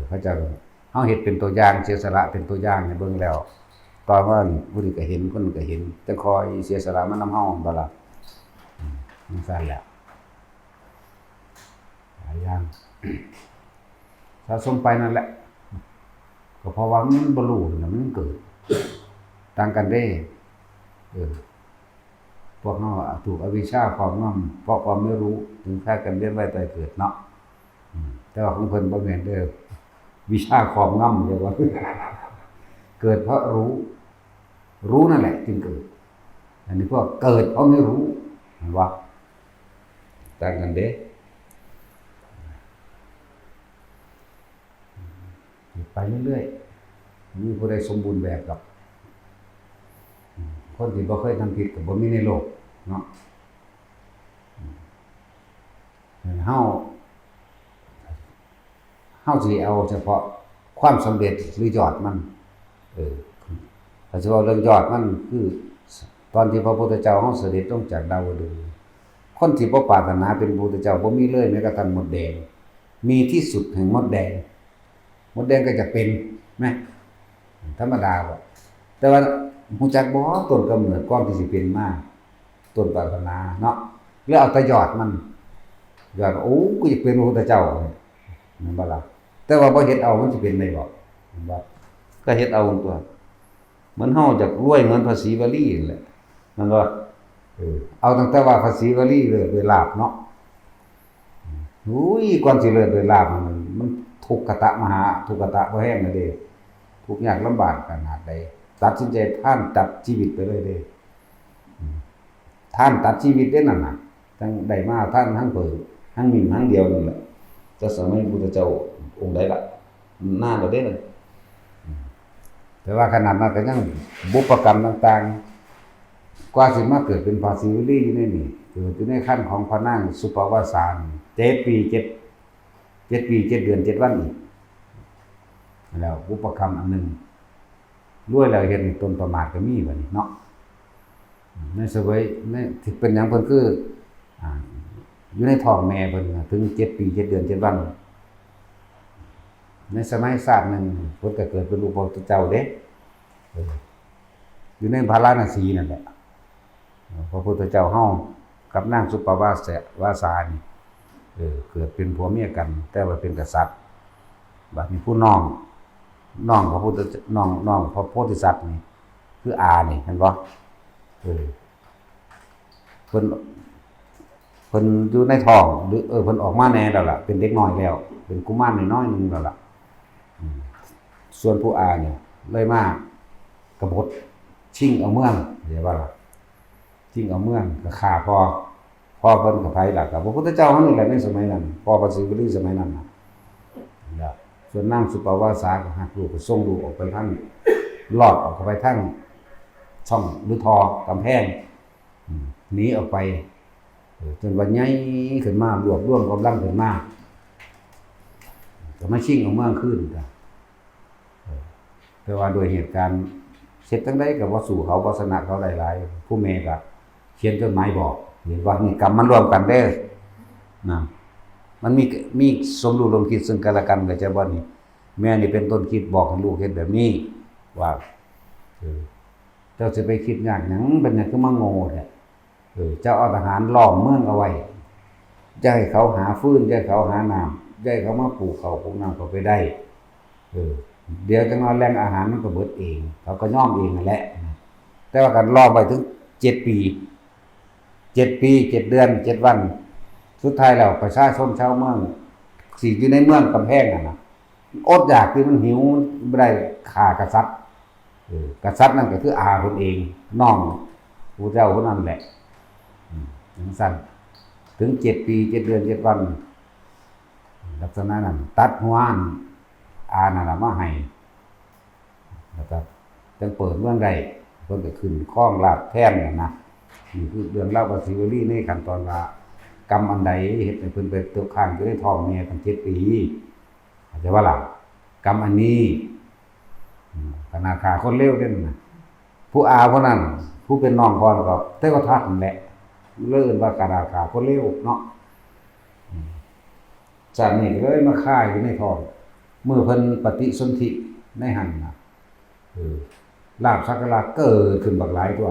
เขาจะเฮาเฮ็ดเป็นตัวอย่างเสียสละเป็นตัวอย่างให้เบิ่งแล้วตอนว่าผู้นี้ก็เห็นคนก็เห็นจังคอยเสียสละมานำเฮาบ่ล่ะมันซั่นแหละหลายอย่างสะสมไปนั่นแหละก็เพราะว่ามันบ่รู้น่ะมันเกิดต่างกันเด้พวกเฮาถูกอวิชชาครอบงำเพราะความไม่รู้ถึงแท้กันเวียนว่ายตายเกิดเนาะแต่ว่าของเพิ่นบ่แม่นเด้อวิชาครอบงำเรียกว่าเกิดเพราะรู้นั่นแหละจึงเกิดอันนี้พวกเกิดเพราะไม่รู้เห็นบ่ต่างกันเด้ไปเรื่อยๆมีผู้ใดสมบูรณ์แบบหรอกคนที่บ่เคยทำผิดก็บ่มีในโลกเนาะเฮาสิเอาเฉพาะความสำเร็จหรือยอดมันถ้าสิว่าเรื่องยอดมันคือตอนที่พระพุทธเจ้าเฮาเสด็จลงจากดาวดึงส์คนที่บ่ปรารถนาเป็นพระพุทธเจ้าบ่มีเลยแม้กระทั่งมดแดงมีที่สุดแห่งมดแดงก็จะเป็นแม่ธรรมดาบ่แต่ว่ารู้จักบ่ต้นกำเนิดก่อนที่สิเป็นมาต้นปรารถนาเนาะแล้วเอาแต่ยอดมันยอดโอ้กูอยากเป็นพระพุทธเจ้าแม่นบ่ล่ะแต่ว่าบ่เฮ็ดเอามันสิเป็นได้บ่แม่นบ่ก็เฮ็ดเอาตัว เหมือนเฮาอยากรวยเหมือนภาษีวลีนั่นแหละนั่นว่าเอาตั้งแต่ว่าภาษีวลีเลยโดยลาภเนาะอุ้ยก่อนสิเลิศโดยลาภมันทุกขตะมหาทุกขตะบ่แห้งเลยเด้ทุกข์ยากลำบากขนาดใดตัดสินใจท่านตัดชีวิตไปเลยเด้ท่านตัดชีวิตได้นั่นน่ะทั้งได้มาท่านทั้งเปิดทั้งมีทั้งเดียวนั่นแหละจะสมัยพุทธเจ้าองค์ใดล่ะหน้าเราได้เลยแต่ว่าขนาดนั้นก็ยังบุพกรรมต่างๆกว่าสิมาเกิดเป็นภาษีวลีอยู่ในนี่เกิดอยู่ในขั้นของพระนางสุปวาสาน7 ปี 7 ปี 7 เดือน 7 วันอีกแล้วบุพกรรมอันหนึ่งรวยแล้วเห็นตนประมาทก็มีบัดนี้เนาะในสมัยในที่เป็นหยังเพิ่นคืออยู่ในท้องแม่เพิ่นถึง7 ปี 7 เดือน 7 วันในสมัยศาสตร์นึงเพิ่นก็เกิดเป็นลูกพระพุทธเจ้าเด้อยู่ในพาราณสีนั่นแหละพระพุทธเจ้าเฮากับนางสุปวาสานี่เกิดเป็นผัวเมียกันแต่ว่าเป็นกษัตริย์บัดนี้ผู้น้องพระพุทธน้องพระโพธิสัตว์นี่คืออานี่เห็นบ่เพิ่นอยู่ในท้องหรือเพิ่นออกมาแน่แล้วล่ะเป็นเด็กน้อยแล้วเป็นกุมารน้อยๆนึงแล้วล่ะส่วนผู้อาเนี่ยเลยมากบฏชิงเอาเมืองเรียกว่าล่ะชิงเอาเมืองก็ฆ่าพ่อเพิ่นกับไผล่ะกับพระพุทธเจ้าเฮานี่แหละในสมัยนั้นพ่อพระศรีวลีสมัยนั้นน่ะส่วนนางสุปวาสาก็หักลูกก็ส่งลูกออกไปทางลอดออกไปทางช่องหรือทอกำแพงหนีออกไปจนวันใหญ่ขึ้นมารวบรวมกำลังขึ้นมาก็มาชิงเอาเมืองขึ้นกันแต่ว่าโดยเหตุการณ์เสร็จตั้งได้กับว่าสู่เขาวาสนาเขาหลายๆผู้เมย์ก็เขียนจดหมายบอกเห็นว่านี่กรรมมันรวมกันได้นะมันมีสมรู้ร่วมคิดซึ่งกันและกันก็จะว่านี่แม่นี่เป็นต้นคิดบอกให้ลูกเห็นแบบนี้ว่าเจ้าจะไปคิดยากหยังเป็นหยังคือมาโง่แท้เจ้าเอาทหารล้อมเมืองเอาไว้จะให้เขาหาฟืนจะให้เขาหาน้ำจะให้เขามาปลูกเขาปลูกน้ำเขาไปได้เดี๋ยวจังเอาแหล่งอาหารมันก็เบิดเองเขาก็ย่อมเองนั่นแหละแต่ว่ากันรอไปถึง7 ปี 7 ปี 7 เดือน 7 วันสุดท้ายแล้วประชาชนชาวเมืองสิอยู่ในเมืองกำแพงน่ะอดอยากคือมันหิวบ่ได้ฆ่ากษัตริย์กษัตริย์นั่นก็คืออาเพิ่นเองน้องผู้เจ้าผู้นั้นแหละจังซั่นถึง7 ปี 7 เดือน 7 วันลักษณะนั้นตัดหัวอานั่นล่ะมาให้แล้วก็จังเปิดเมืองได้เพิ่นก็ขึ้นครองราชย์แทนนะนี่คือเรื่องเล่าภาษีวลีในขั้นตอนว่ากรรมอันใดเฮ็ดให้เพิ่นไปตกค้างอยู่ในท้องแม่ตั้ง7 ปีเข้าใจว่าล่ะกรรมอันนี้ขนาดฆ่าคนเลวเด้นั่นน่ะผู้อาผู้นั้นผู้เป็นน้องก่อนก็เทวทัตนั่นแหละเลิ่นว่าขนาดฆ่าคนเลวเนาะจากนี้ก็เลยมาฆ่าอยู่ในท้องเมื่อเพิ่นปฏิสนธิในหันน่ะลาภสักการะเกิดขึ้นบักหลายตัว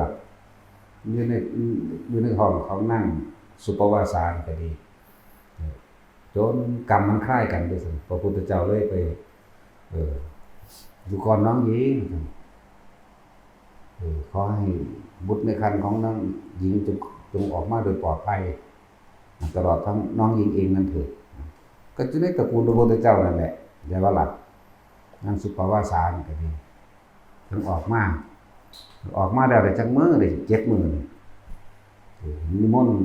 อยู่ในห้องของนั่งสุปวาสานก็ดีจนกรรมมันคล้ายกันด้วยสิพระพุทธเจ้าเลยไปอยู่ก่อนน้องหญิงขอให้บุตรในครรภ์ของน้องหญิงจงออกมาโดยปลอดภัยตลอดทั้งน้องหญิงเองนั่นเถิดก็จะได้ตระกูลพระพุทธเจ้านั่นแหละอย่าว่าหลักนางสุปวาสานก็ดีถึงออกมาแล้วได้จักมื้อได้7 มื้อนิมนต์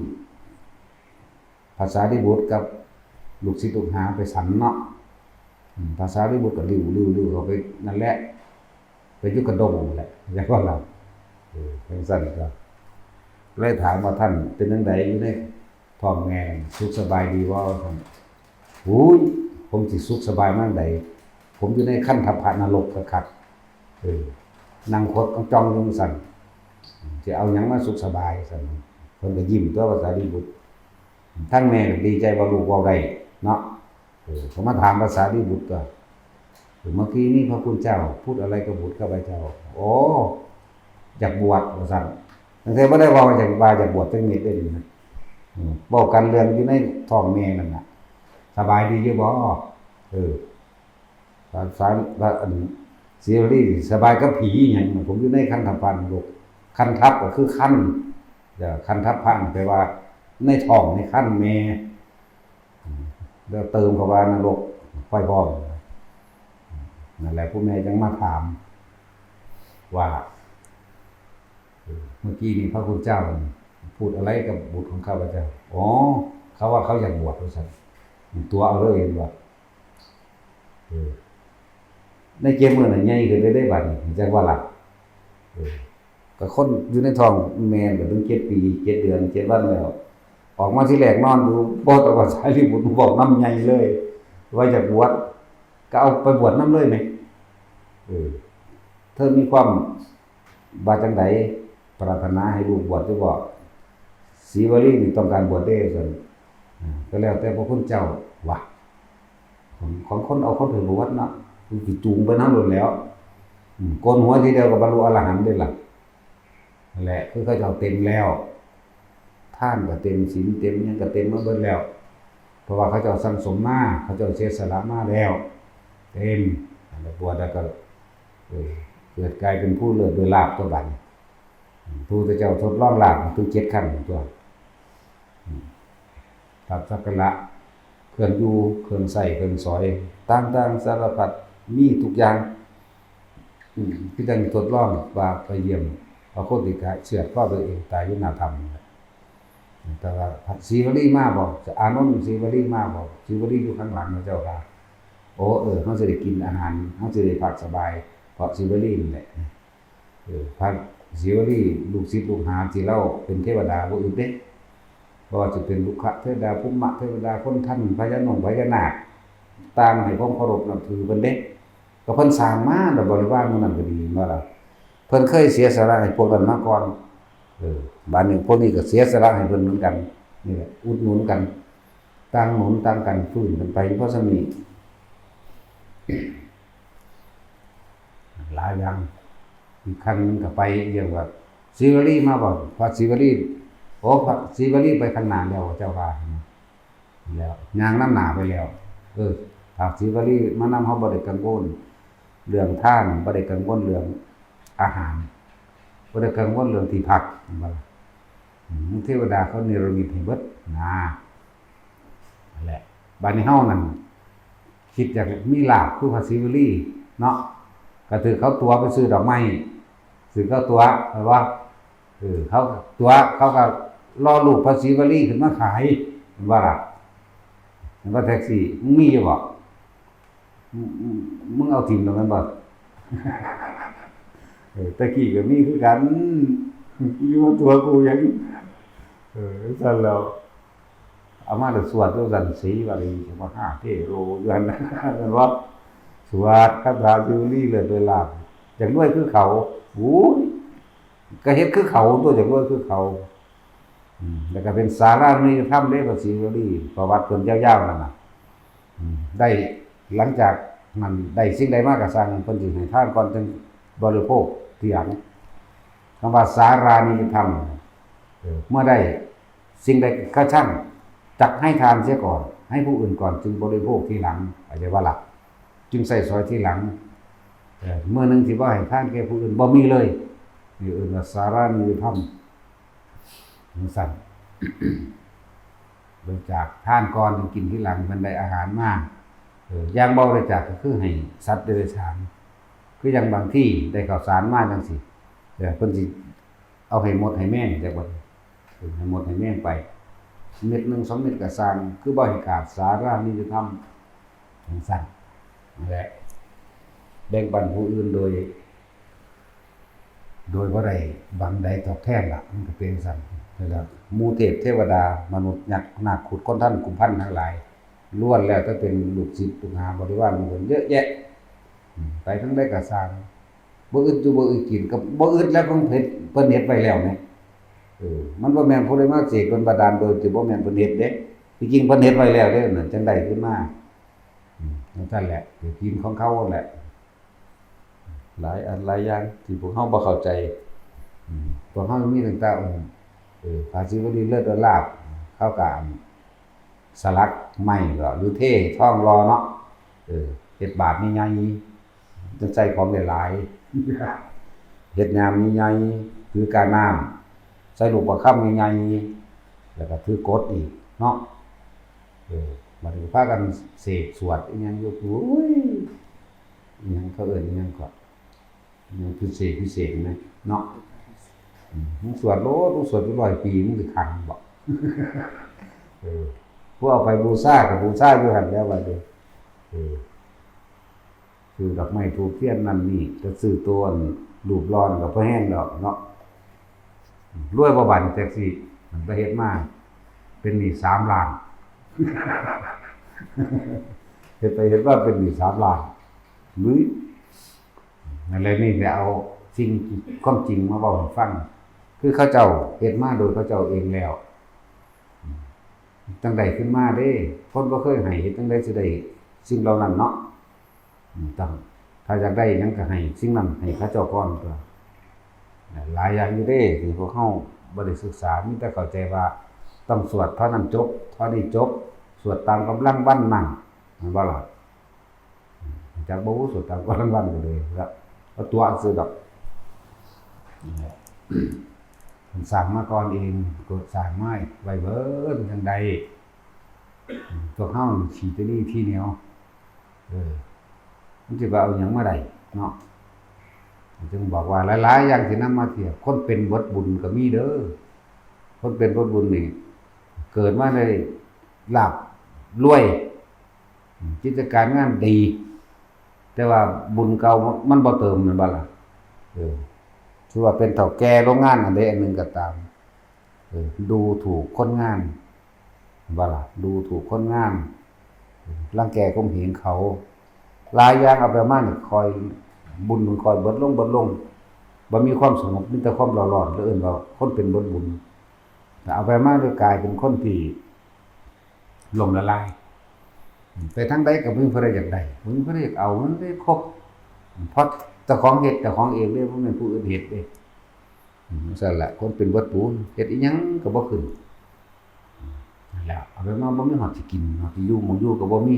ภาษาดิบุตรกับลูกศิษย์ลูกหาไปฉันเนาะภาษาดิบุตรก็ลิ้วเขาไปนั่นแหละไปอยู่กระดงแหละอย่าว่าหลักเป็นสั้นก็เลยถามว่าท่านเป็นจังไดอยู่ในท้องแม่สุขสบายดีบ่ท่านโอ้ยผมสิสุขสบายมากใดผมอยู่ในขั้นทัพพนรกคักนั่งคดจ้องอยู่สั่นจะเอาหยังมาสุขสบายสั่นเพิ่นก็ยิ้มตัวภาษาดิบุตรทั้งแม่ก็ดีใจว่าลูกเว้าได้เนาะเขามาถามภาษาดิบุตรก็เมื่อกี้นี่พระคุณเจ้าพูดอะไรกับบุตรกับใบเจ้าโอ้อยากบวชว่าซั่นตั้งแต่บ่ได้ว่าอยากบวชจังนิดได้ดีนะบอกกันเรื่องอยู่ในท้องแม่นั่นน่ะสบายดีอยู่บ่ภาษา ซีรีส์สบายกับผีอย่างผมอยู่ในคันธพันธ์ลูกคันทับก็คือคันคันทับพันแปลว่าในท้องในคันแม่แล้วเติมกับว่านรกไฟบอมนั่นแหละผู้แม่จังมาถามว่าเมื่อกี้นี้พระคุณเจ้าพูดอะไรกับบุตรของข้าพเจ้าอ๋อเขาว่าเขาอยากบวชด้วยซ้ำตัวเอาเลยเห็นว่าในเกมเมื่อไหร่ใหญ่ขึ้นได้บัดนี้จังว่าล่ะก็คนอยู่ในท้องแม่ก็ถึง7 ปี 7 เดือน 7 วันแล้วออกมาที่แรกนอนอยู่บ่ตะว่าสายรีบุตรบอกน้ำใหญ่เลยว่าจะบวชก็เอาไปบวชน้ำเลยไหมเธอมีความบาจังไดปรารถนาให้ลูกบวชจะบอกศรีวลีนี่ต้องการบวชได้ส่วนก็แล้วแต่พระคุณเจ้าว่าของคนเอาคนถึงบวชเนาะคือจูงไปน้ำหล่นแล้วโกนหัวทีเดียวก็บรรลุอรหันต์ได้ล่ะนั่นแหละคือเขาจะเอาเต็มแล้วท่านก็เต็มศีลเต็มยังก็เต็มมาเบิดแล้วเพราะว่าเขาจะสั่งสมมาเขาจะเสียสละมาแล้วเต็มแล้วบวชแล้วก็เกิดกลายเป็นผู้เลิศโดยลาภตัวบัดผู้เจ้าทดลองลาภถึง7 ขั้นตัวตัดสักการะเครื่องอยู่เครื่องใส่เครื่องสอยต่างๆสารพัดมีทุกอย่างที่ดังทดลองว่าไปเยี่ยมพระโคติกะเชื่อข้อตัวเองตายยุนาธรรมแต่ว่าศรีวลีมาบอกจะอานนท์ศรีวลีมาบอกศรีวลีอยู่ข้างหลังนะเจ้าค่ะโอ้เขาจะได้กินอาหารเขาจะได้พักสบายเพราะศรีวลีนี่แหละพระศรีวลีลูกศิษย์ลูกหาที่เราเป็นเทวดาบ่อื่นเด้บ่ว่าจะเป็นลูกขะเทวดาภูมิเทวดาคนท่านพญานงพญานาคตามให้ความเคารพนับถือเพิ่นเด้ก็เพิ่นสร้างมาแล้วบริวารมื้อนั้นก็ดีว่าล่ะเพิ่นเคยเสียสละให้พวกนั้นมาก่อนบ้านนี้พวกนี้ก็เสียสละให้เพิ่นเหมือนกันนี่แหละอุดหนุนกันต่างหนุนต่างกันฟื้นกันไปเพราะสมีหลายอย่างอีกครั้งนึงก็ไปเยี่ยมว่าศรีวลีมาบอกพระศรีวลีพระศรีวลีไปข้างหน้าแล้วเจ้าว่าแล้วย่างน้ำหนาไปแล้วพระศรีวลีมานำเฮาบ่ได้กังวลเรื่องทานบ่ได้กังวลเรื่องอาหารบ่ได้กังวลเรื่องที่พักเทวดาเขาเนรมิตให้เบิดนั่นแหละบัดนี้เฮานั่นคิดอยากมีลาภคือพระศรีวลีเนาะก็ถือเขาตัวไปซื้อดอกไม้ซื้อเขาตัวแปลว่าเขาตัวเขาก็รอลูกพระศรีวลีขึ้นมาขายว่าล่ะมันก็แท็กซี่มึงมีอยู่บ่มึงเอาถิ่มตรงนั้นบ่ตะกี้ก็มีคือกันอยู่ตัวกูอย่างซั่นแล้วเอามาสวดด้วยกันศรีวลีมา5 เทโรอยู่นั่นว่าสวดคาถาศรีวลีเลยโดยลาภจังด้วยคือเขาโอ้ยก็เฮ็ดคือเขาตัวจังด้วยคือเขาแล้วก็เป็นสารานิธรรมเด้พระศรีวลีประวัติเพิ่นยาวๆนั่นน่ะได้หลังจากมันได้สิ่งใดมาก็สร้างเพิ่นสิให้ทานก่อนจึงบริโภคทีหลังคำว่าสารานิธรรมเมื่อได้สิ่งใดก็ช่างจักให้ทานเสียก่อนให้ผู้อื่นก่อนจึงบริโภคทีหลังเข้าใจว่าล่ะจึงใส่ซอยทีหลังเมื่อนึงสิบ่ให้ทานแก่ผู้อื่นบ่มีเลยนี่ว่าสารานิธรรมสั่นบริจาคทานก่อนจึงกินทีหลังมันได้อาหารมากอย่างบ่บริจาคก็คือให้สัตว์เดรัจฉานคืออย่างบางที่ได้ข้าวสารมาจังซี่เพิ่นสิเอาให้หมดให้แม่งจักบ่ให้หมดให้แม่งไปเม็ดนึง2 เม็ดก็สร้างคือบ่ให้ขาดสารานิธรรมสั่นนั่นแหละแบ่งปันผู้อื่นโดยบ่ได้หวังใดตอบแทนล่ะมันก็เป็นสั่นแล้วหมู่เทพเทวดามนุษย์ยักษ์นาคขุดคนท่านกุมพันทั้งหลายล้วนแล้วถ้าเป็นลูกศิษย์ลูกหาบริวารของเพิ่นเยอะแยะไปทั้งได้ก็สร้างบ่อึดอยู่บ่อึดกินก็บ่อึดแล้วเพิ่นเฮ็ดไว้แล้วแหมมันบ่แม่นผู้ใดมาเสกเพิ่นบันดาลโดยที่บ่แม่นเพิ่นเฮ็ดเด้ที่จริงเพิ่นเฮ็ดไว้แล้วเด้อนั่นจังได๋ขึ้นมานั่นแหละคือทีมของเขาแหละหลายอันหลายอย่างที่พวกเฮาบ่เข้าใจพวกเฮามีต่างๆภาษีวลีเลิศลาภเข้ากับสลักไม้หรือเท่ท่องรอเนาะเฮ็ดบาทใหญ่ จะใส่ของหลายๆเฮ็ดยามใหญ่ๆถือกาน้ำใส่ลูกประค่ำใหญ่ๆแล้วก็ถือกดอีกเนาะบัดนี้พากันเสกสวดอีหยังอยู่โอ้ยอีหยังเขาเอิ้นอีหยังก็อีหยังพิเศษนะเนาะมึงสวดโลดมึงสวดอยู่100 ปีมึงสิขังบ่พวกเอาไปบูชาก็บูชาอยู่หั่นแล้วว่าเด้คือดอกไม้ธูปเทียนนั่นนี่จะซื้อตัวรูปร้อนก็บ่แห้งดอกเนาะรวยบ่บัดจักสิมันไปเฮ็ดมาเป็นหนี้3 ล้านเฮ็ดไปเฮ็ดมาเป็นหนี้3 ล้านหรือนั่นแหละนี่แหละเอาสิ่งความจริงมาเว้าให้ฟังคือเขาเจ้าเฮ็ดมาโดยเขาเจ้าเองแล้วจังได๋ขึ้นมาเด้คนบ่เคยให้เฮ็ดจังได๋สิได้สิ่งเหล่านั้นเนาะต้องถ้าอยากได้หยังก็ให้สิ่งนั้นให้เขาเจ้าก่อนตัวหลายอย่างอยู่เด้ที่พวกเฮาบ่ได้ศึกษามีแต่เข้าใจว่าต้องสวดเท่านั้นจบเท่านี้จบสวดตามกำลังวันนั่นแม่นบ่ล่ะจากบ่สวดตามกำลังวันก็เลยแล้วเอาตัวซื้อดอกนี่แหละมันสร้างมาก่อนเองก็สร้างมาไว้เบิดจังใดพวกเฮาขี้ตะลี่ที่เหนียวมันสิว่าเอาหยังมาได้เนาะจึงบอกว่าหลายๆอย่างที่นำมาเทียบคนเป็นบทบุญก็มีเด้อคนเป็นบทบุญนี่เกิดมาได้ลาภรวยกิจการงานดีแต่ว่าบุญเก่ามันบ่เติมแม่นบ่ล่ะถือว่าเป็นเฒ่าแก่โรงงานอันใดอันหนึ่งก็ตามดูถูกคนงานบ่ล่ะดูถูกคนงานรังแกข่มเหงเขาหลายอย่างเอาไปมานี่คอยบุญมันคอยเบิดลงบ่มีความสงบมีแต่ความร้อนๆแล้วเอิ้นว่าคนเป็นบทบุญแต่เอาไปมาด้วยกลายเป็นคนที่ล่มละลายไปทางใดก็บ่มีผู้ใดอยากได้บ่มีผู้ใดอยากเอามันได้ครบเพราะเจ้าของเฮ็ดเจ้าของเองเด้บ่แม่นผู้อื่นเฮ็ดเด้ซั่นแหละคนเป็นบทบุญเฮ็ดอีหยังก็บ่ขึ้นนั่นแหละเอาไปมาบ่มีฮอดสิกินฮอดสิอยู่หม้องอยู่ก็บ่มี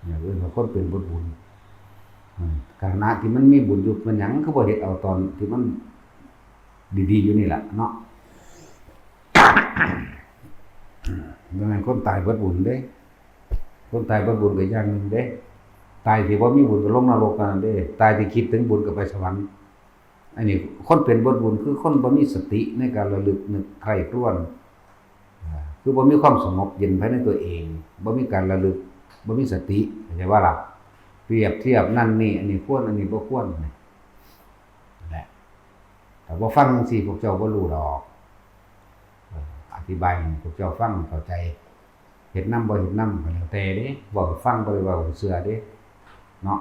เนี่ยเอิ้นว่าคนเป็นบทบุญขณะที่มันมีบุญอยู่มันหยังคือบ่เฮ็ดเอาตอนที่มันดีๆอยู่นี่ล่ะเนาะดังนั้นคนตายเบิดบุญเด้คนตายเบิดบุญก็อย่างนึงเด้ตายที่บ่มีบุญก็ลงนรกกันเด้ตายที่คิดถึงบุญก็ไปสวรรค์อันนี้คนเป็นบทบุญคือคนบ่มีสติในการระลึกนึกใคร่ครวญคือบ่มีความสงบเย็นภายในตัวเองบ่มีการระลึกบ่มีสติเข้าใจว่าล่ะเปรียบเทียบนั่นนี่อันนี้ควรอันนี้บ่ควรนี่แหละแต่บ่ฟังจังซี่พวกเจ้าบ่รู้ดอกอธิบายให้พวกเจ้าฟังเข้าใจเฮ็ดนำบ่เฮ็ดนำก็แล้วแต่เด้บอกให้ฟังบ่ได้ว่าให้เชื่อเด้เนาะ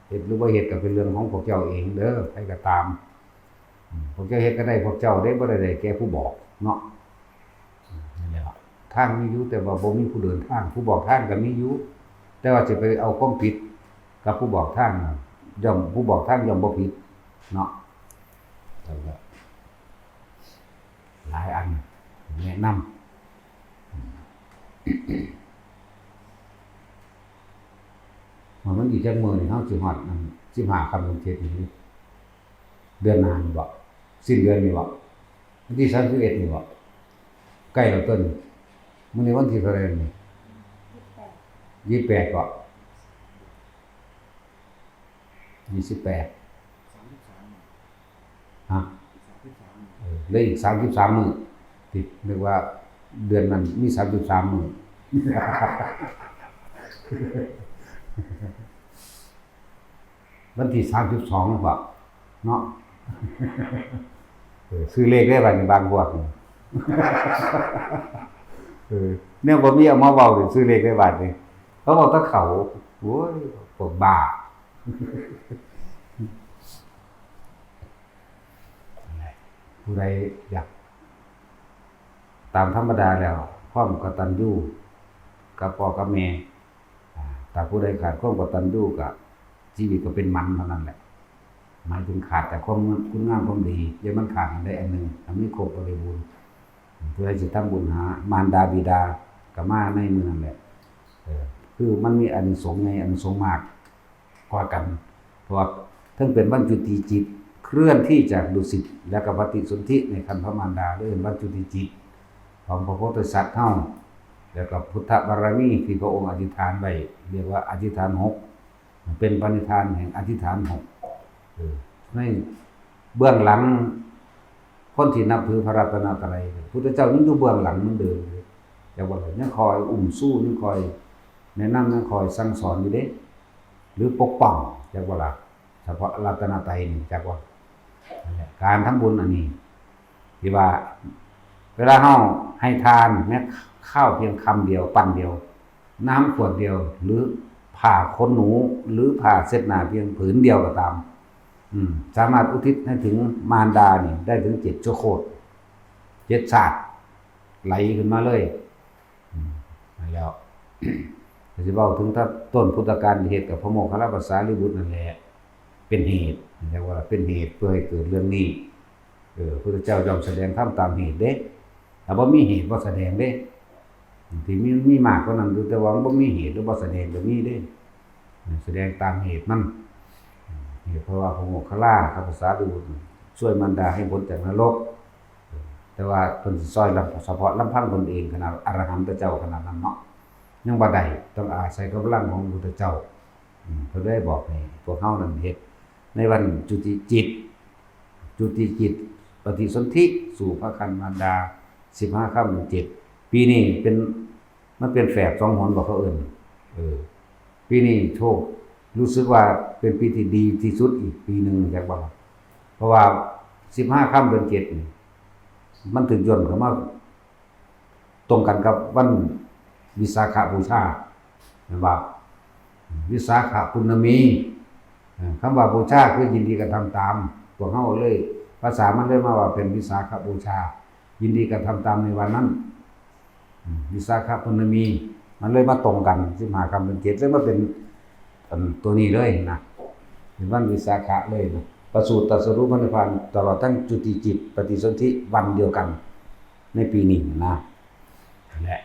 เฮ็ดหรือบ่เฮ็ดก็เป็นเรื่องของพวกเจ้าเองเด้อใครก็ตามพวกเจ้าเฮ็ดก็ได้พวกเจ้าได้บ่ได้แก่ผู้บอกเนาะนั่นแหละทางมีอยู่แต่ว่าบ่มีผู้เดินทางผู้บอกทางก็มีอยู่แต่ว่าสิไปเอาความผิดกับผู้บอกทางย่อมผู้บอกทางย่อมบ่ผิดเนาะนั่นแหละหลายอันแนะนำมันอีกจักมื้อนี่เฮาสิฮอด15ค่ำเดือน7นี้เดือนหน้านี่บ่สิ้นเดือนนี่บ่วันที่31นี่บ่ใกล้แล้วต้นมื้อนี้วันที่เท่าไหร่นี่28บ่28ฮะเหลืออีก33มื้อติดนึกว่าเดือนนั้นมี33มื้อวันที่32บ่เนาะซื้อเลขได้บัดนี้บางพวกเนี่ยบ่มีเอามาเว้าซื้อเลขได้บัดนี้เขาบอกตะเขาโอ้ยพวกบ้าผู้ใดอยากตามธรรมดาแล้วพร้อมกตัญญูกับพ่อกับแม่ถ้าผู้ใดขาดความกตัญญูก็ชีวิตก็เป็นมันเท่านั้นแหละหมายถึงขาดแต่ความคุณงามความดีอย่ามันขาดอันใดอันหนึ่งอันนี้ครบบริบูรณ์ผู้ใดสิทำบุญหามารดาบิดาก็มาในมือนั่นแหละคือมันมีอานิสงส์ในอานิสงส์มากกว่ากันเพ ราะว่าทั้งเป็นบรรจุติจิตเคลื่อนที่จากดุสิตและก็ปฏิสนธิในคันพระมารดาด้วยบรรจุติจิตของพระโพธิสัตว์เฮาแล้วก็พุทธบารมีที่พระองค์อธิษฐานไว้เรียกว่าอธิษฐาน6เป็นปณิธานแห่งอธิษฐาน6ในเบื้องหลังคนที่นับถือพระรัตนตรัยพุทธเจ้ายังอยู่เบื้องหลังเหมือนเดิมแต่ว่ายังคอยสู้ยังคอยแนะนำยังคอยสั่งสอนอยู่เด้หรือปกป้องจักว่าล่ะเฉพาะรัตนตรัยนี่จักว่าการทำบุญอันนี้ที่ว่าเวลาเฮาให้ทานแม้ข้าวเพียงคำเดียวปั้นเดียวน้ำขวดเดียวหรือผ้าขนหนูหรือผ้าเช็ดหน้าเพียงผืนเดียวก็ตามสามารถอุทิศให้ถึงมารดานี่ได้ถึง7ชั่วโคตร7ชาติไหลขึ้นมาเลยแล้วจะเว้าถึงถ้าต้นพุทธกาลเหตุกับพระโมคคัลลาภาษาลิบุตรนั่นแหละเป็นเหตุเรียกว่าเป็นเหตุเพื่อให้เกิดเรื่องนี้พระพุทธเจ้ายอมแสดงธรรมตามเหตุเด้ถ้าบ่มีเหตุบ่แสดงเด้ที่มีมากกว่านั้นแต่ว่าบ่มีเหตุหรือบ่แสดงก็มีเด้แสดงตามเหตุมันเพราะว่าพระโมคคัลลาภาษาลิบุตรช่วยมารดาให้พ้นจากนรกแต่ว่าเพิ่นสิซอยเฉพาะลำพังตนเองขนาดอรหันตเจ้าขนาดนั้นเนาะยังบ่ได้ต้องอาศัยกำลังของพระพุทธเจ้าเพิ่นได้บอกให้พวกเฮานั้นเฮ็ดในวันจุติจิตปฏิสนธิสู่พระคันมารดา15ค่ำเดือน7ปีนี้มันเป็นแฝด2หนบอกเขาเอิ้นปีนี้โชครู้สึกว่าเป็นปีที่ดีที่สุดอีกปีนึงจักบ่เพราะว่า15ค่ำเดือน7นี่มันถึงย่นเข้ามาตรงกันกับวันวิสาขบูชานะครับวิสาขปุณณมีคำว่าบูชาคือยินดีกันทำตามพวกเฮาเลยภาษามันเลยมาว่าเป็นวิสาขบูชายินดีกันทำตามในวันนั้นวิสาขปุณณมีมันเลยมาตรงกัน15ค่ำเดือน7เลยมาเป็นตัวนี้เลยนะเป็นวันวิสาขะเลยนะประสูติตรัสรู้พระนิพพานตลอดทั้งจุติจิตปฏิสนธิวันเดียวกันในปีนี้นะแหละ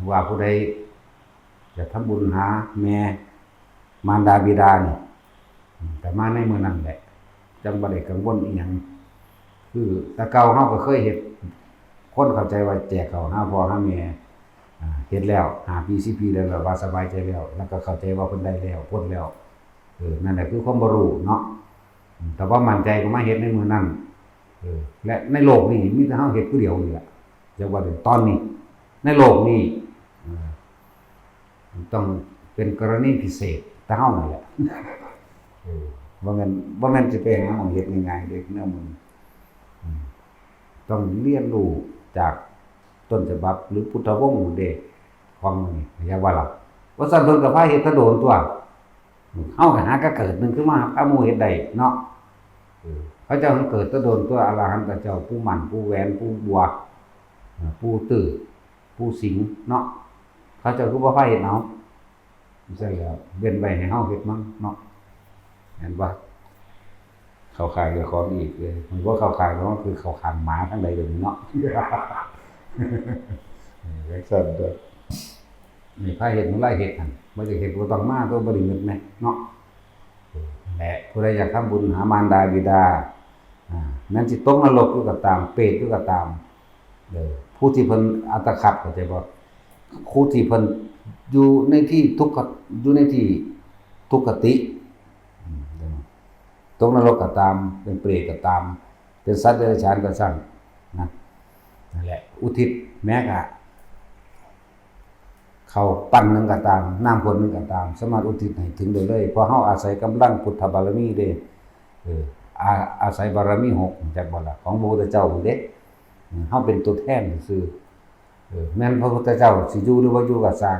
ว่าผู้ใดจะทำบุญหาแม่มารดาบิดานี่แต่มาในมื้อนั้นแหละจังบ่ได้กังวลอีหยังคือแต่เก่าเฮาก็เคยเฮ็ดคนเข้าใจว่าแจกข้าวหาพ่อหาแม่เฮ็ดแล้ว5ปี10ปีแล้วว่าสบายใจแล้วก็เข้าใจว่าเพิ่นได้แล้วพ้นแล้วนั่นแหละคือความบ่รู้เนาะแต่ว่ามั่นใจก็มาเฮ็ดในมื้อนั้นและในโลกนี้มีแต่เฮาเฮ็ดผู้เดียวนี่แหละจังว่าตอนนี้ในโลกนี้ต้องเป็นกรณีพิเศษแต่เฮานั่นแหละบ่แม่นสิไปหาหม้องเฮ็ดง่ายๆเด้แนวมึงต้องเรียนรู้จากต้นฉบับหรือพุทธวงศ์เด้ของนี่อย่าว่าล่ะว่าซั่นเพิ่นก็พาเฮ็ดตะโดนตัวเฮาก็หาก็เกิดนึงขึ้นมาเอาหมู่เฮ็ดได้เนาะเขาเจ้าเกิดตะโดนตัวอรหันตเจ้าผู้มั่นผู้แหวนผู้บัวผู้ตื้อผู้สิงเนาะเขาเจ้าคือบ่พาเฮ็ดเอาใช่แล้วเว้นไว้ให้เฮาเฮ็ดมั่งเนาะเห็นบ่เข้าข่ายเรื่องของอีกเลยมันบ่เข้าข่ายก็คือเข้าข้างหมาทั้งใดเดี๋ยวนี้เนาะซั่นเด้อนี่พาเฮ็ดมันหลายเฮ็ดหั่นบ่ได้เฮ็ดบ่ต้องมาตัวบ่ได้เงินแม่เนาะและผู้ใดอยากทำบุญหามารดาบิดาแม้นสิตกนรกอยู่ก็ตามเปรตอยู่ก็ตามผู้ที่เพิ่นอัตคัดเข้าใจบ่ผู้ที่เพิ่นอยู่ในที่ทุกข์อยู่ในที่ทุกขติตกนรกก็ตามเป็นเปรตก็ตามเป็นสัตว์เดรัจฉานก็ช่างนะนั่นแหละอุทิศแม้ก็เขาปั้นนึงก็ตามน้ำคนนึงก็ตามสามารถอุทิศให้ถึงได้เลยเพราะเฮาอาศัยกำลังพุทธบารมีเด้อาศัยบารมี6จากบ่ล่ะของพระพุทธเจ้าเด้เฮาเป็นตัวแทนซื่อแม้นพระพุทธเจ้าสิอยู่หรือบ่อยู่ก็สร้าง